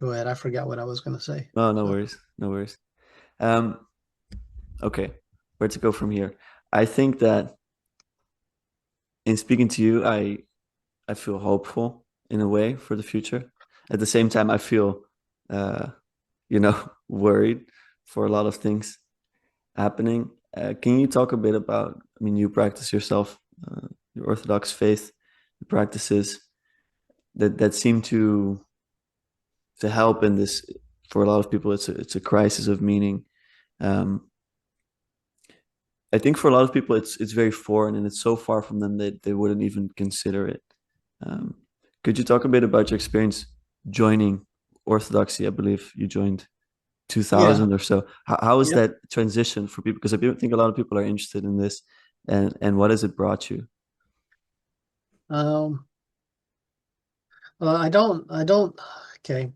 go ahead. I forgot what I was going to say. No, no worries. No worries. Um, okay. Where to go from here? I think that in speaking to you, I feel hopeful in a way for the future. At the same time, I feel, uh, worried for a lot of things happening. Can you talk a bit about? I mean, you practice yourself, your Orthodox faith, the practices that seem to help in this. For a lot of people, it's a crisis of meaning. Um, I think for a lot of people, it's very foreign and it's so far from them that they wouldn't even consider it. Um, could you talk a bit about your experience joining Orthodoxy? I believe you joined Yeah. 2000 or so. How is Yep. that transition for people? Because I think a lot of people are interested in this, and what has it brought you? Um, okay.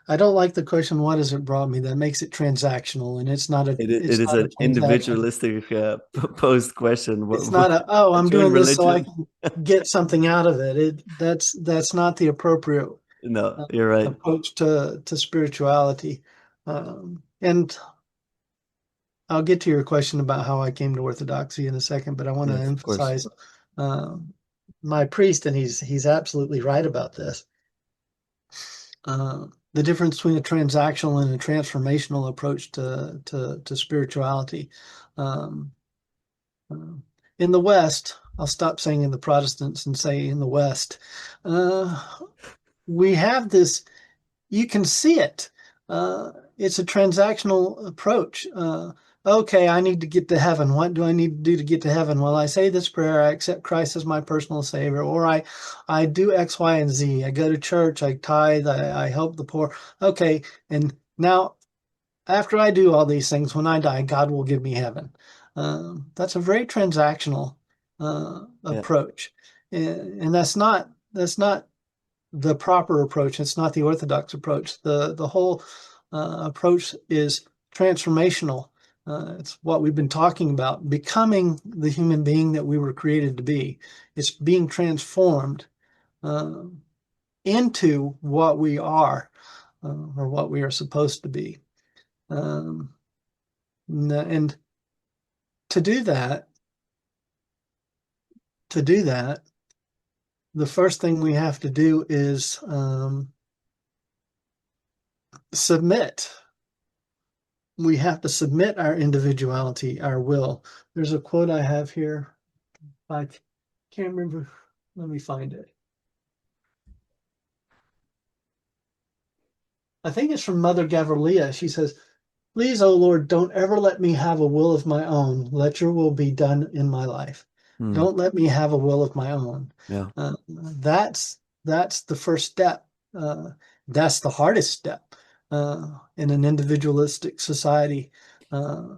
I don't like the question, what has it brought me? That makes it transactional, and It it's is not a an transaction. individualistic posed question. It's not a, oh, I I'm joined doing this so I religion. can get something out of it. That's not the appropriate No, you're right. approach to spirituality. And I'll get to your question about how I came to Orthodoxy in a second, but I want to Yes, of course. emphasize um, my priest, and he's absolutely right about this. The difference between a transactional and a transformational approach to spirituality. Um, uh, in the West, I'll stop saying in the Protestants and say in the West, uh, we have this, you can see it. It's a transactional approach. Okay, I need to get to heaven. What do I need to do to get to heaven? Well, I say this prayer, I accept Christ as my personal savior, or I do X, Y, and Z. I go to church, I tithe, I help the poor. Okay, and now after I do all these things, when I die, God will give me heaven. That's a very transactional Yeah, approach, and that's not the proper approach. It's not the Orthodox approach. The whole approach is transformational. It's what we've been talking about, becoming the human being that we were created to be. It's being transformed uh, into what we are or what we are supposed to be. Um, and to do that, to do that, the first thing we have to do is submit. We have to submit our individuality, our will. There's a quote I have here. I can't remember. Let me find it. I think it's from Mother Gavrila. She says, please, O Lord, don't ever let me have a will of my own. Let your will be done in my life. hmm. Don't let me have a will of my own. Yeah. That's the first step. That's the hardest step in an individualistic society, uh,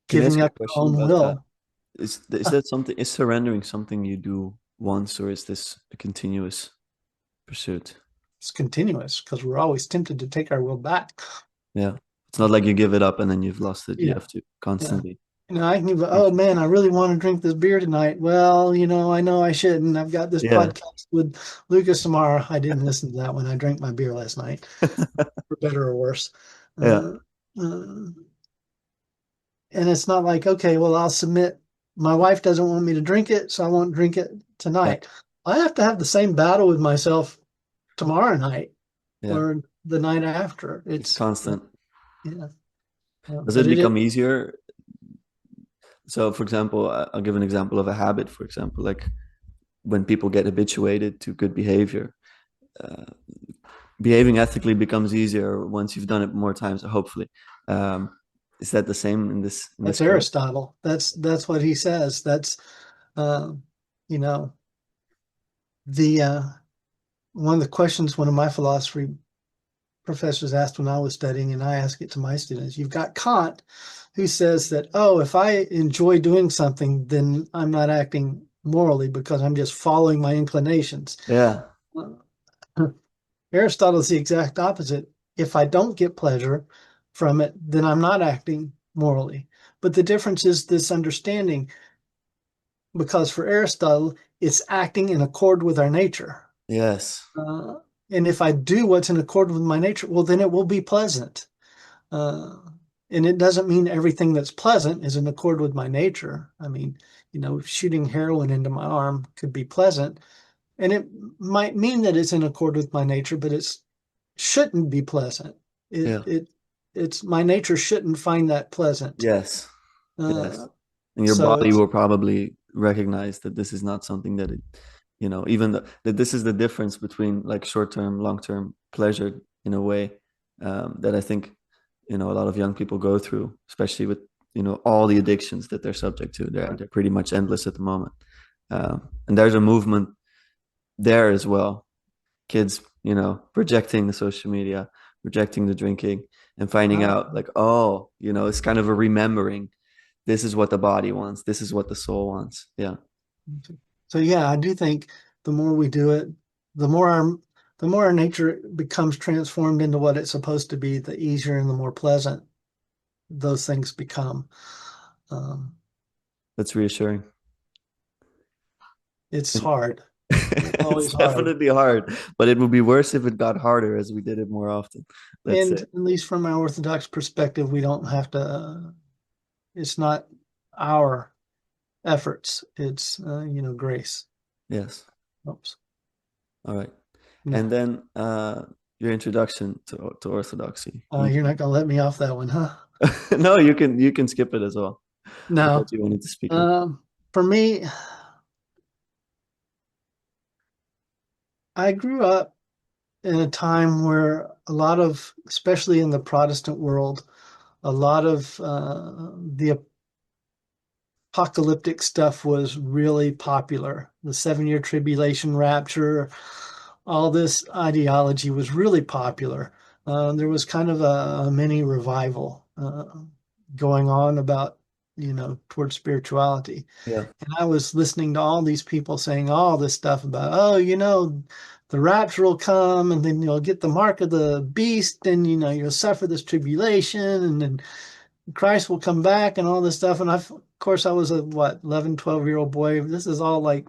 Can I ask giving you a up your question own about that? will. Is that something? Is surrendering something you do once, or is this a continuous pursuit? It's continuous because we're always tempted to take our will back. Yeah, it's not like you give it up and then you've lost it. You Yeah, have to yeah. constantly. I can even, oh man, I really want to drink this beer tonight. Well, I know I shouldn't. I've got this Yeah, podcast with Lucas tomorrow. I didn't listen to that one. I drank my beer last night, for better or worse. yeah, Uh, uh, and it's not like, okay, well, I'll submit. My wife doesn't want me to drink it, so I won't drink it yeah, tonight. I have to have the same battle with myself tomorrow night yeah. or the night after. It's constant. Yeah, Does but it it is. become easier? So, for example, I'll give an example of a habit. For example, like when people get habituated to good behavior, uh, behaving ethically becomes easier once you've done it more times. Hopefully, um, is that the same in this That's case? Aristotle. That's what he says. That's uh, you know the one of the questions one of my philosophy professors asked when I was studying, and I ask it to my students. You've got Kant, who says that, oh, if I enjoy doing something, then I'm not acting morally because I'm just following my inclinations. Yeah, Aristotle's the exact opposite. If I don't get pleasure from it, then I'm not acting morally. But the difference is this understanding, because for Aristotle, it's acting in accord with our nature. yes, Uh, and if I do what's in accord with my nature, well, then it will be pleasant. Uh, and it doesn't mean everything that's pleasant is in accord with my nature. I mean, shooting heroin into my arm could be pleasant, and it might mean that it's in accord with my nature, but it shouldn't be pleasant. It Yeah. it it's my nature shouldn't find that pleasant. Yes. Yes. Uh, And your so body it's will probably recognize that this is not something that it, even that this is the difference between like short-term, long-term pleasure in a way, that I think, a lot of young people go through, especially with, all the addictions that they're subject to. They're pretty much endless at the moment. And there's a movement there as well. Kids, projecting the social media, projecting the drinking, and finding out like, oh, it's kind of a remembering. This is what the body wants. This is what the soul wants. Yeah. so yeah, I do think the more we do it, the more our nature becomes transformed into what it's supposed to be, the easier and the more pleasant those things become. Um, That's reassuring. it's hard. It's It's always hard. definitely hard, but it would be worse if it got harder as we did it more often. Let's And say. at least from our Orthodox perspective, we don't have to, it's not our efforts. It's, grace. Yes. Oops. All right. No, And then your introduction to orthodoxy. you're not going to let me off that one, huh? No, you can skip it as well. I No. thought you wanted to speak on. Um, for me, I grew up in a time where a lot of, especially in the Protestant world, a lot of the apocalyptic stuff was really popular. The 7 year tribulation rapture, all this ideology was really popular. There was kind of a mini revival going on about, towards spirituality. Yeah. And I was listening to all these people saying all this stuff about, oh, the rapture will come and then you'll get the mark of the beast and, you'll suffer this tribulation and then Christ will come back and all this stuff. And of course, I was a, 11, 12-year-old boy. This is all like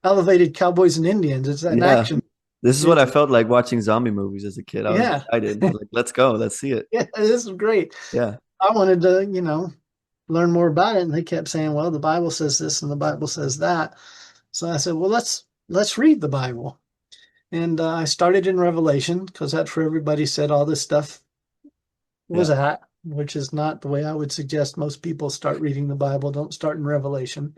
elevated cowboys and Indians. It's an Yeah. action. This is what I It's, felt like watching zombie movies as a kid. I was yeah. excited. Like, let's go. Let's see it. Yeah, this is great. Yeah. I wanted to, learn more about it. And they kept saying, well, the Bible says this and the Bible says that. So I said, well, let's read the Bible. And I started in Revelation because that's where everybody said all this stuff was Yeah. at, which is not the way I would suggest most people start reading the Bible. Don't start in Revelation.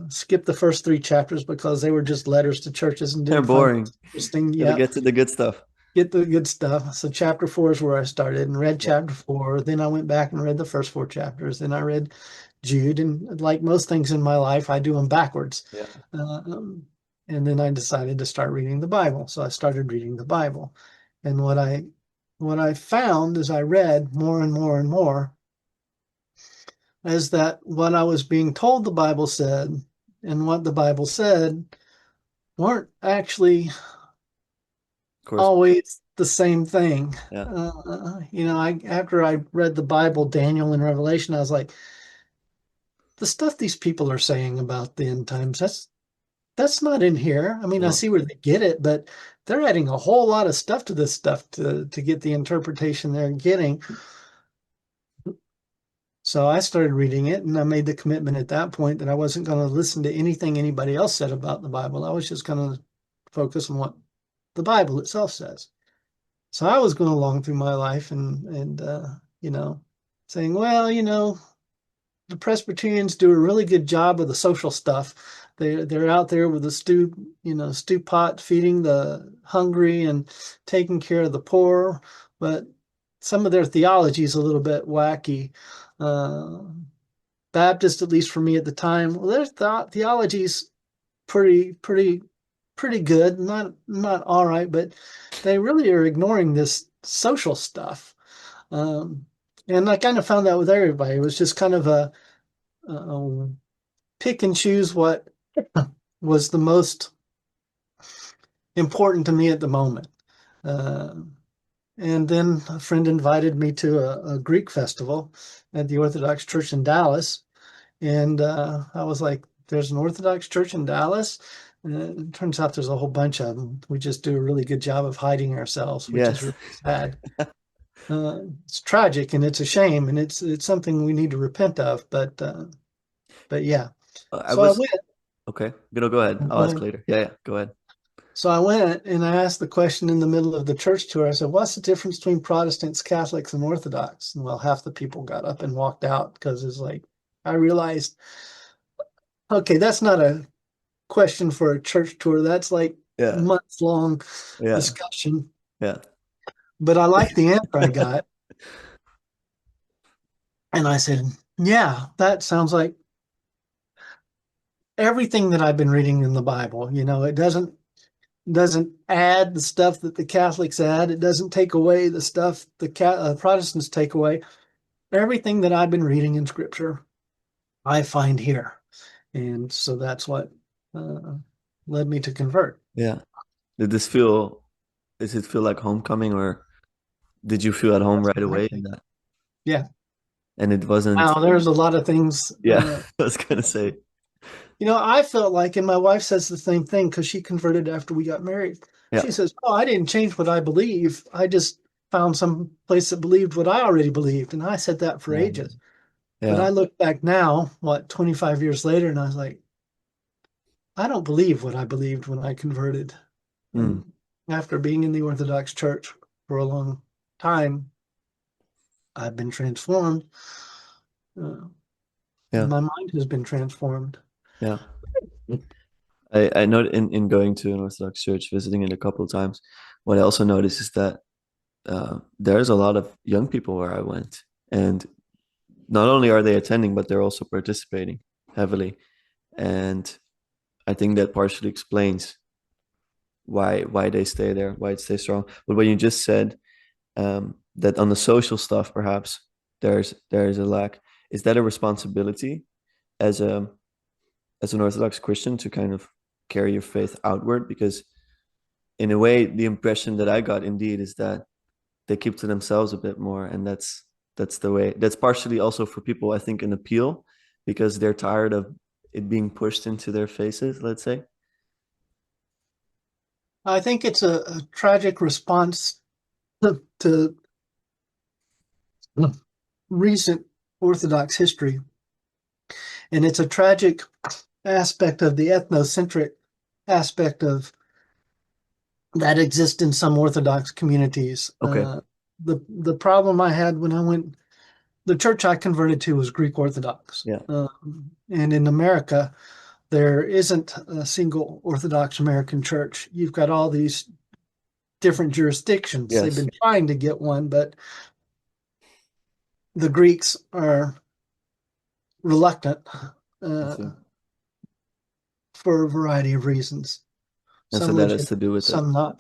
Skip the first 3 chapters because they were just letters to churches and They're didn't find it boring. interesting. Gotta Yeah, get to the good stuff. get the good stuff. So chapter 4 is where I started and read chapter 4. Then I went back and read the first 4 chapters. Then I read Jude. And like most things in my life, I do them backwards. Yeah. And then I decided to start reading the Bible. So I started reading the Bible. And what I found as I read more and more and more is that what I was being told the Bible said and what the Bible said weren't actually Of course. always the same thing. Yeah. After I read the Bible, Daniel and Revelation, I was like, the stuff these people are saying about the end times, that's not in here. I mean, I No. see where they get it, but they're adding a whole lot of stuff to this stuff to get the interpretation they're getting. So I started reading it, and I made the commitment at that point that I wasn't going to listen to anything anybody else said about the Bible. I was just going to focus on what the Bible itself says. So I was going along through my life and saying, well, the Presbyterians do a really good job of the social stuff. They're out there with the stew pot, feeding the hungry and taking care of the poor, but some of their theology is a little bit wacky. Uh, Baptist, at least for me at the time, well, their theology's pretty good. Not all right, but they really are ignoring this social stuff. Um, and I kind of found that with everybody. It was just kind of a pick and choose what was the most important to me at the moment. Uh, and then a friend invited me to a Greek festival at the Orthodox Church in Dallas. And I was like, there's an Orthodox church in Dallas. And it turns out there's a whole bunch of them. We just do a really good job of hiding ourselves, which is Yes. really sad. It's tragic and it's a shame and it's something we need to repent of. But yeah. I So I was went. okay. Go ahead. I'll Go ask ahead. later. Yeah, yeah. Go ahead. So I went and I asked the question in the middle of the church tour. I said, "What's the difference between Protestants, Catholics, and Orthodox?" And well, half the people got up and walked out because it's like I realized, okay, that's not a question for a church tour. That's like Yeah, months long yeah, discussion. yeah, But I liked the answer I got. And I said, yeah, that sounds like everything that I've been reading in the Bible. It doesn't add the stuff that the Catholics add. It doesn't take away the stuff the Protestants take away. Everything that I've been reading in Scripture, I find here, and so that's what uh, led me to convert. yeah. Did this feel? Does it feel like homecoming, or did you feel at home That's right what I away in think. that? Yeah. And it wasn't. Wow, there's a lot of things. Yeah, I was gonna say. I felt like, and my wife says the same thing because she converted after we got married. Yeah, She says, "Oh, I didn't change what I believe. I just found some place that believed what I already believed." And I said that for ages. But yeah. I look back now, 25 years later, and I was like, I don't believe what I believed when I converted. Mm, And after being in the Orthodox Church for a long time, I've been transformed. Uh, yeah, my mind has been transformed. yeah. I know in going to an Orthodox church, visiting it a couple of times, what I also noticed is that there's a lot of young people where I went, and not only are they attending, but they're also participating heavily. And I think that partially explains why they stay there, why it stays strong. But what you just said, that on the social stuff, perhaps there's a lack. Is that a responsibility as an Orthodox Christian to kind of carry your faith outward? Because in a way, the impression that I got indeed is that they keep to themselves a bit more, and that's the way. That's partially also for people, I think, an appeal because they're tired of it being pushed into their faces, let's say. I think it's a tragic response to recent Orthodox history. And it's a tragic aspect of the ethnocentric aspect of that exists in some Orthodox communities. Okay. The problem I had when I went, the church I converted to was Greek Orthodox. Yeah. And in America, there isn't a single Orthodox American church. You've got all these different jurisdictions. They've Yes. been trying to get one, but the Greeks are reluctant I uh, see. for a variety of reasons. And so Some that has legitimate, to do with it. some not.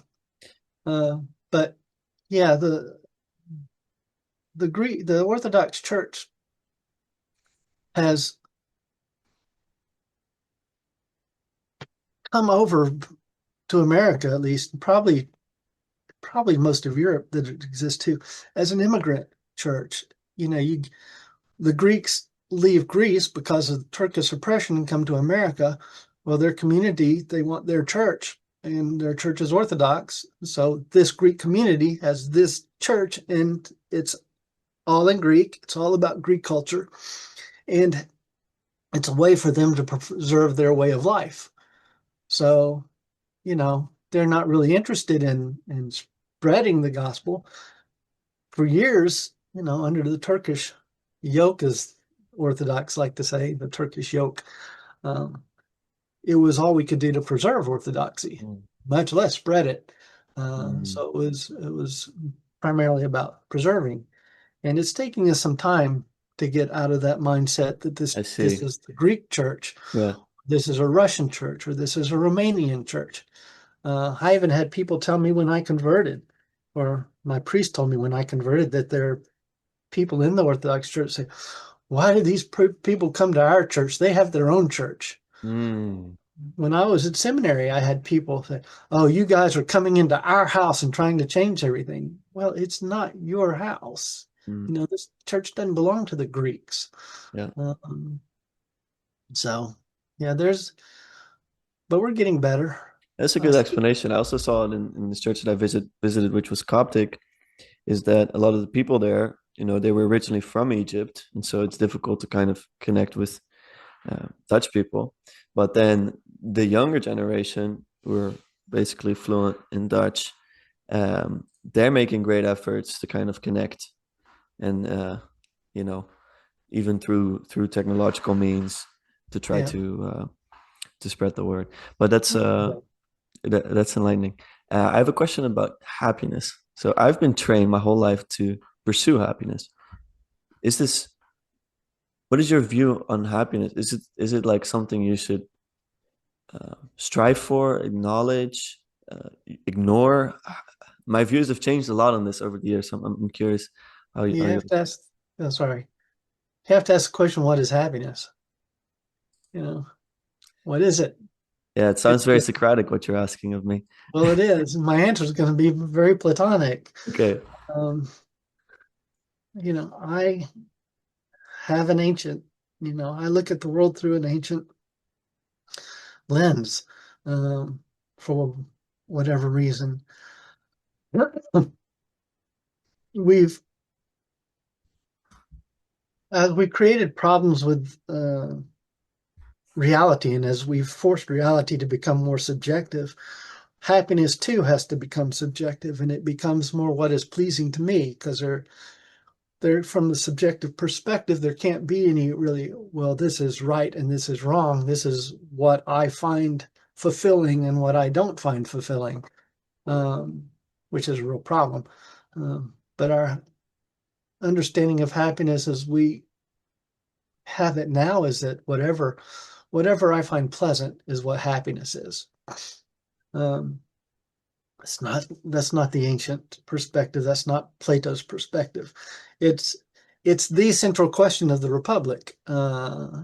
But yeah, the Orthodox Church has come over to America, at least probably most of Europe that it exists too, as an immigrant church. The Greeks leave Greece because of Turkish oppression and come to America. Well, their community, they want their church, and their church is Orthodox. So this Greek community has this church, and it's all in Greek. It's all about Greek culture. And it's a way for them to preserve their way of life. So, they're not really interested in spreading the gospel. For years, under the Turkish yoke, as Orthodox like to say, the Turkish yoke, um, it was all we could do to preserve Orthodoxy, Mm. much less spread it. Mm. So it was primarily about preserving, and it's taking us some time to get out of that mindset that this I this see. is the Greek church, Yeah. this is a Russian church, or this is a Romanian church. I even had people tell me when I converted, or my priest told me when I converted, that there are people in the Orthodox Church say, "Why do these people come to our church? They have their own church." Mm. When I was at seminary, I had people say, "Oh, you guys are coming into our house and trying to change everything." Well, it's not your house. Mm. This church doesn't belong to the Greeks. Yeah. Um, so, yeah, but we're getting better. That's a Uh, good explanation. I also saw it in this church that I visited, which was Coptic. is that a lot of the people there, they were originally from Egypt, and so it's difficult to kind of connect with Dutch people. But then the younger generation, who are basically fluent in Dutch, they're making great efforts to kind of connect, and you know, even through technological means to try Yeah. to spread the word. But that's enlightening. I have a question about happiness. So I've been trained my whole life to pursue happiness. Is this What is your view on happiness? Is it like something you should strive for, acknowledge, ignore? My views have changed a lot on this over the years. So I'm curious how you, You how you. have to ask, oh, sorry. You have to ask the question, what is happiness? You know, what is it? Yeah, it sounds It's very Socratic what you're asking of me. well, it is. My answer is going to be very platonic. Okay. Um, I have an ancient, I look at the world through an ancient lens, for whatever reason. We've As we created problems with reality, and as we've forced reality to become more subjective, happiness too has to become subjective, and it becomes more what is pleasing to me, because they're from the subjective perspective, there can't be any really, well, this is right and this is wrong. This is what I find fulfilling and what I don't find fulfilling, um, which is a real problem. But our understanding of happiness as we have it now is that whatever I find pleasant is what happiness is. Um, that's not the ancient perspective. That's not Plato's perspective. It's it's the central question of the Republic.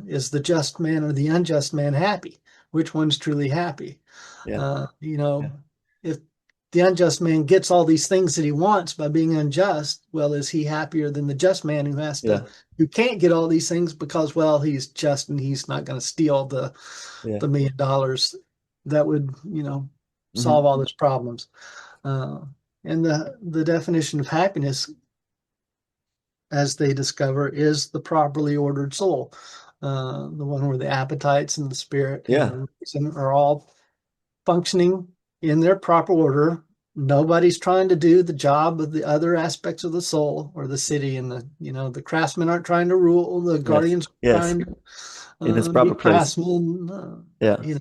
Is the just man or the unjust man happy? Which one's truly happy? Yeah. Uh, you Yeah. know, if the unjust man gets all these things that he wants by being unjust, well, is he happier than the just man Yeah. who can't get all these things because, well, he's just and he's not going to steal Yeah. the $1 million that would, Hmm. solve all his problems. Uh, and the definition of happiness, as they discover, is the properly ordered soul, the one where the appetites and the spirit and Yeah. the reason are all functioning in their proper order. Nobody's trying to do the job of the other aspects of the soul or the city, and the craftsmen aren't trying to rule. The Yes. guardians are Yes. trying to In its be proper place. craftsmen. Yeah.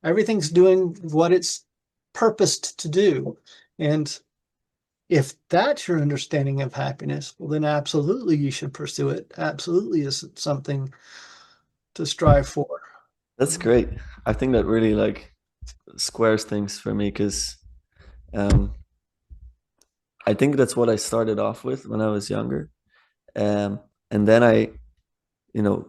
Everything's doing what it's purposed to do, and if that's your understanding of happiness, well, then absolutely you should pursue it. Absolutely is something to strive for. That's great. I think that really like squares things for me because um, I think that's what I started off with when I was younger. And then I, you know,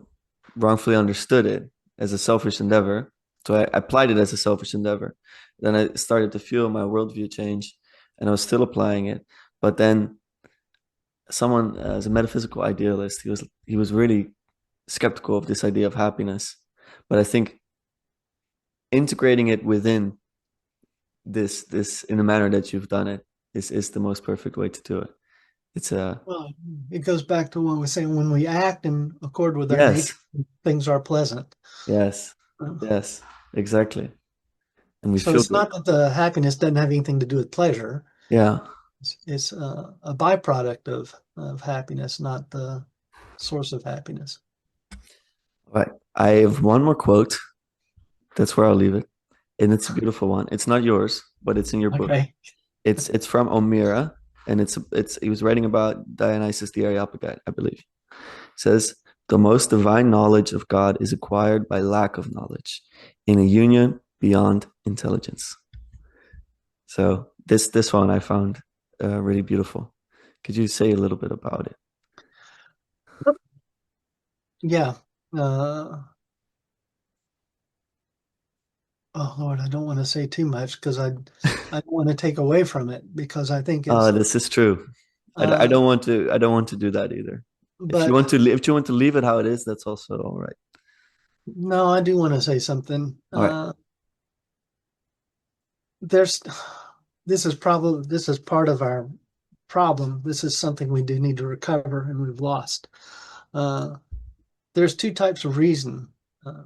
wrongfully understood it as a selfish endeavor. So I applied it as a selfish endeavor. Then I started to feel my worldview change and I was still applying it. But then someone as a metaphysical idealist, he was really skeptical of this idea of happiness. But I think integrating it within this in the manner that you've done it is the most perfect way to do it. It's a Well, it goes back to what we're saying, when we act in accord with our nature, Yes, things are pleasant. yes, yes, exactly. And we So feel it's good. not that the happiness doesn't have anything to do with pleasure. Yeah. It's a byproduct of happiness, not the source of happiness. Right. I have one more quote. That's where I'll leave it. And it's a beautiful one. It's not yours, but it's in your book. Okay. It's from Omira, and it's he was writing about Dionysus the Areopagite, I believe. It says, "The most divine knowledge of God is acquired by lack of knowledge, in a union beyond intelligence." So this one I found really beautiful. Could you say a little bit about it? Yeah. Uh, oh Lord, I don't want to say too much because I don't want to take away from it, because I think This is true. I uh, don't want to. I don't want to do that either. If you but want to, if you want to leave it how it is, that's also all right. no, I do want to say something. All right. There's This is part of our problem. This is something we do need to recover, and we've lost. There's two types of reasoning.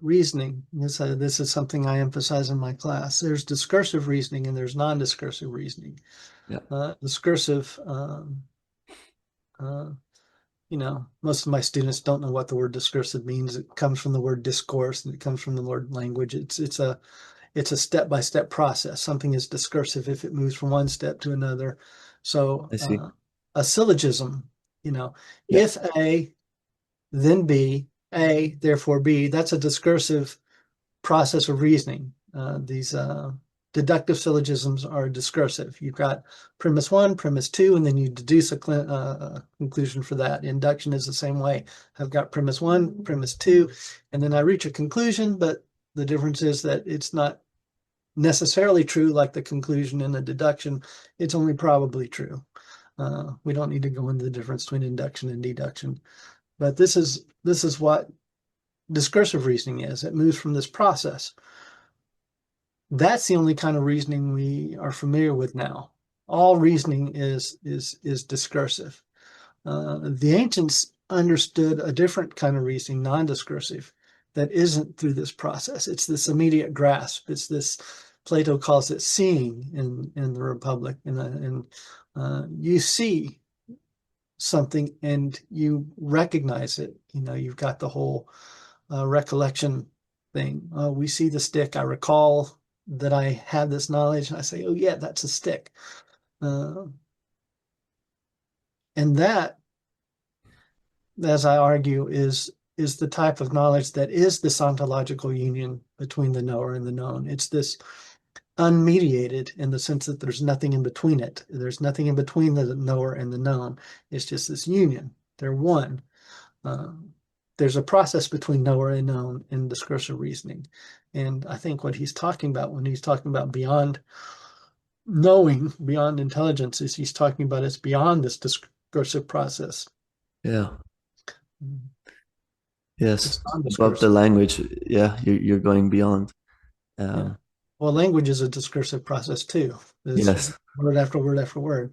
This is something I emphasize in my class. There's discursive reasoning and there's non-discursive reasoning. Yeah. Discursive, most of my students don't know what the word discursive means. It comes from the word discourse, and it comes from the word language. It's a step-by-step process. Something is discursive if it moves from one step to another. So I see. a syllogism, Yeah. if A, then B, A, therefore B, that's a discursive process of reasoning. These deductive syllogisms are discursive. You've got premise one, premise two, and then you deduce a conclusion for that. Induction is the same way. I've got premise one, premise two, and then I reach a conclusion, but the difference is that it's not necessarily true like the conclusion in the deduction. It's only probably true. We don't need to go into the difference between induction and deduction. But this is what discursive reasoning is. It moves from this process. That's the only kind of reasoning we are familiar with now. All reasoning is discursive. The ancients understood a different kind of reasoning, non-discursive, that isn't through this process. It's this immediate grasp. It's this, Plato calls it seeing in the Republic. And you see something and you recognize it. You've got the whole recollection thing. We see the stick. I recall that I had this knowledge, and I say, "Oh yeah, that's a stick." And that, as I argue, is the type of knowledge that is this ontological union between the knower and the known. It's this unmediated in the sense that there's nothing in between it. There's nothing in between the knower and the known. It's just this union. They're one. There's a process between knower and known in discursive reasoning. And I think what he's talking about when he's talking about beyond knowing, beyond intelligence, is he's talking about it's beyond this discursive process. Yeah. It's Yes. Above the non-discursive. language. Yeah. You're going beyond. Yeah. Well, language is a discursive process too. It's Yes. word after word after word.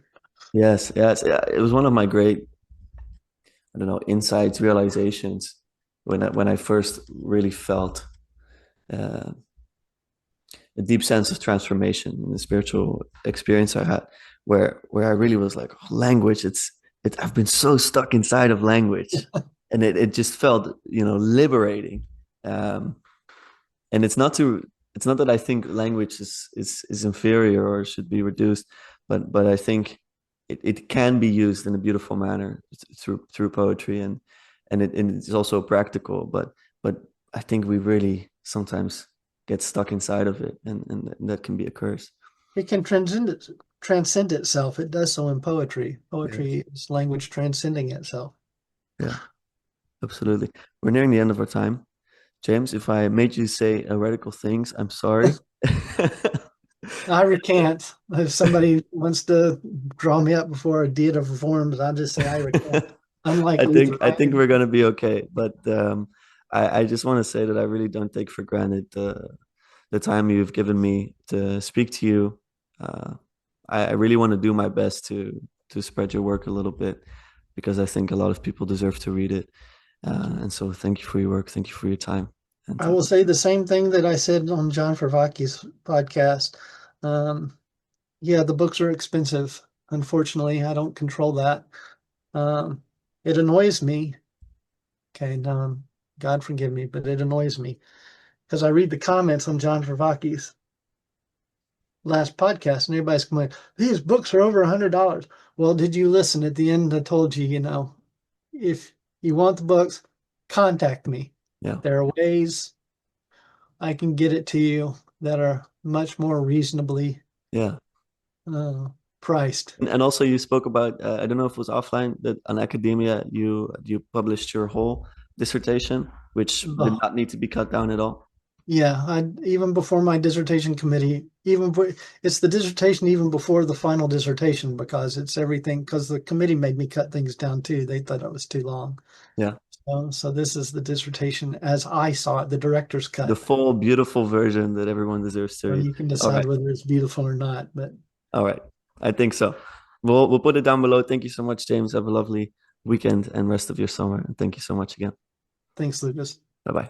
Yes. Yes. Yeah. It was one of my great, I don't know, insights, realizations when I first really felt uh, a deep sense of transformation in the spiritual experience I had, where I really was like, oh, language. I've been so stuck inside of language, and it just felt liberating. Um, and it's not that I think language is inferior or should be reduced, but I think it can be used in a beautiful manner through poetry, and it's also practical, but I think we really sometimes get stuck inside of it, and that can be a curse. It can transcend itself. It does so in poetry. Yes. Poetry is language transcending itself. Yeah, absolutely. We're nearing the end of our time. James, if I made you say heretical things, I'm sorry. I recant. If somebody wants to draw me up before a deed of reforms, I'll just say I recant. Unlike Luther, I think we're gonna be okay. But I just want to say that I really don't take for granted the time you've given me to speak to you. Uh, I really want to do my best to spread your work a little bit because I think a lot of people deserve to read it. And so thank you for your work. Thank you for your time. And I will say the same thing that I said on John Fervacchi's podcast. Um, yeah, the books are expensive. Unfortunately, I don't control that. Um, it annoys me. Okay, God forgive me, but it annoys me because I read the comments on John Fervacchi's last podcast, and everybody's going, "These books are over $100." Well, did you listen? At the end, I told you, if you want the books, contact me. yeah, There are ways I can get it to you that are much more reasonably yeah. uh, priced. And also you spoke about I don't know if it was offline that on academia you published your whole dissertation, which did Oh, not need to be cut down at all. yeah, even before my dissertation committee, it's the dissertation even before the final dissertation because it's everything. Because the committee made me cut things down too. They thought it was too long. Yeah. So this is the dissertation as I saw it, the director's The cut. full beautiful version that everyone deserves to So read. you can All decide right. whether it's beautiful or not. But All right. I think so. We'll put it down below. Thank you so much, James. Have a lovely weekend and rest of your summer. And thank you so much again. Thanks, Lucas. Bye bye.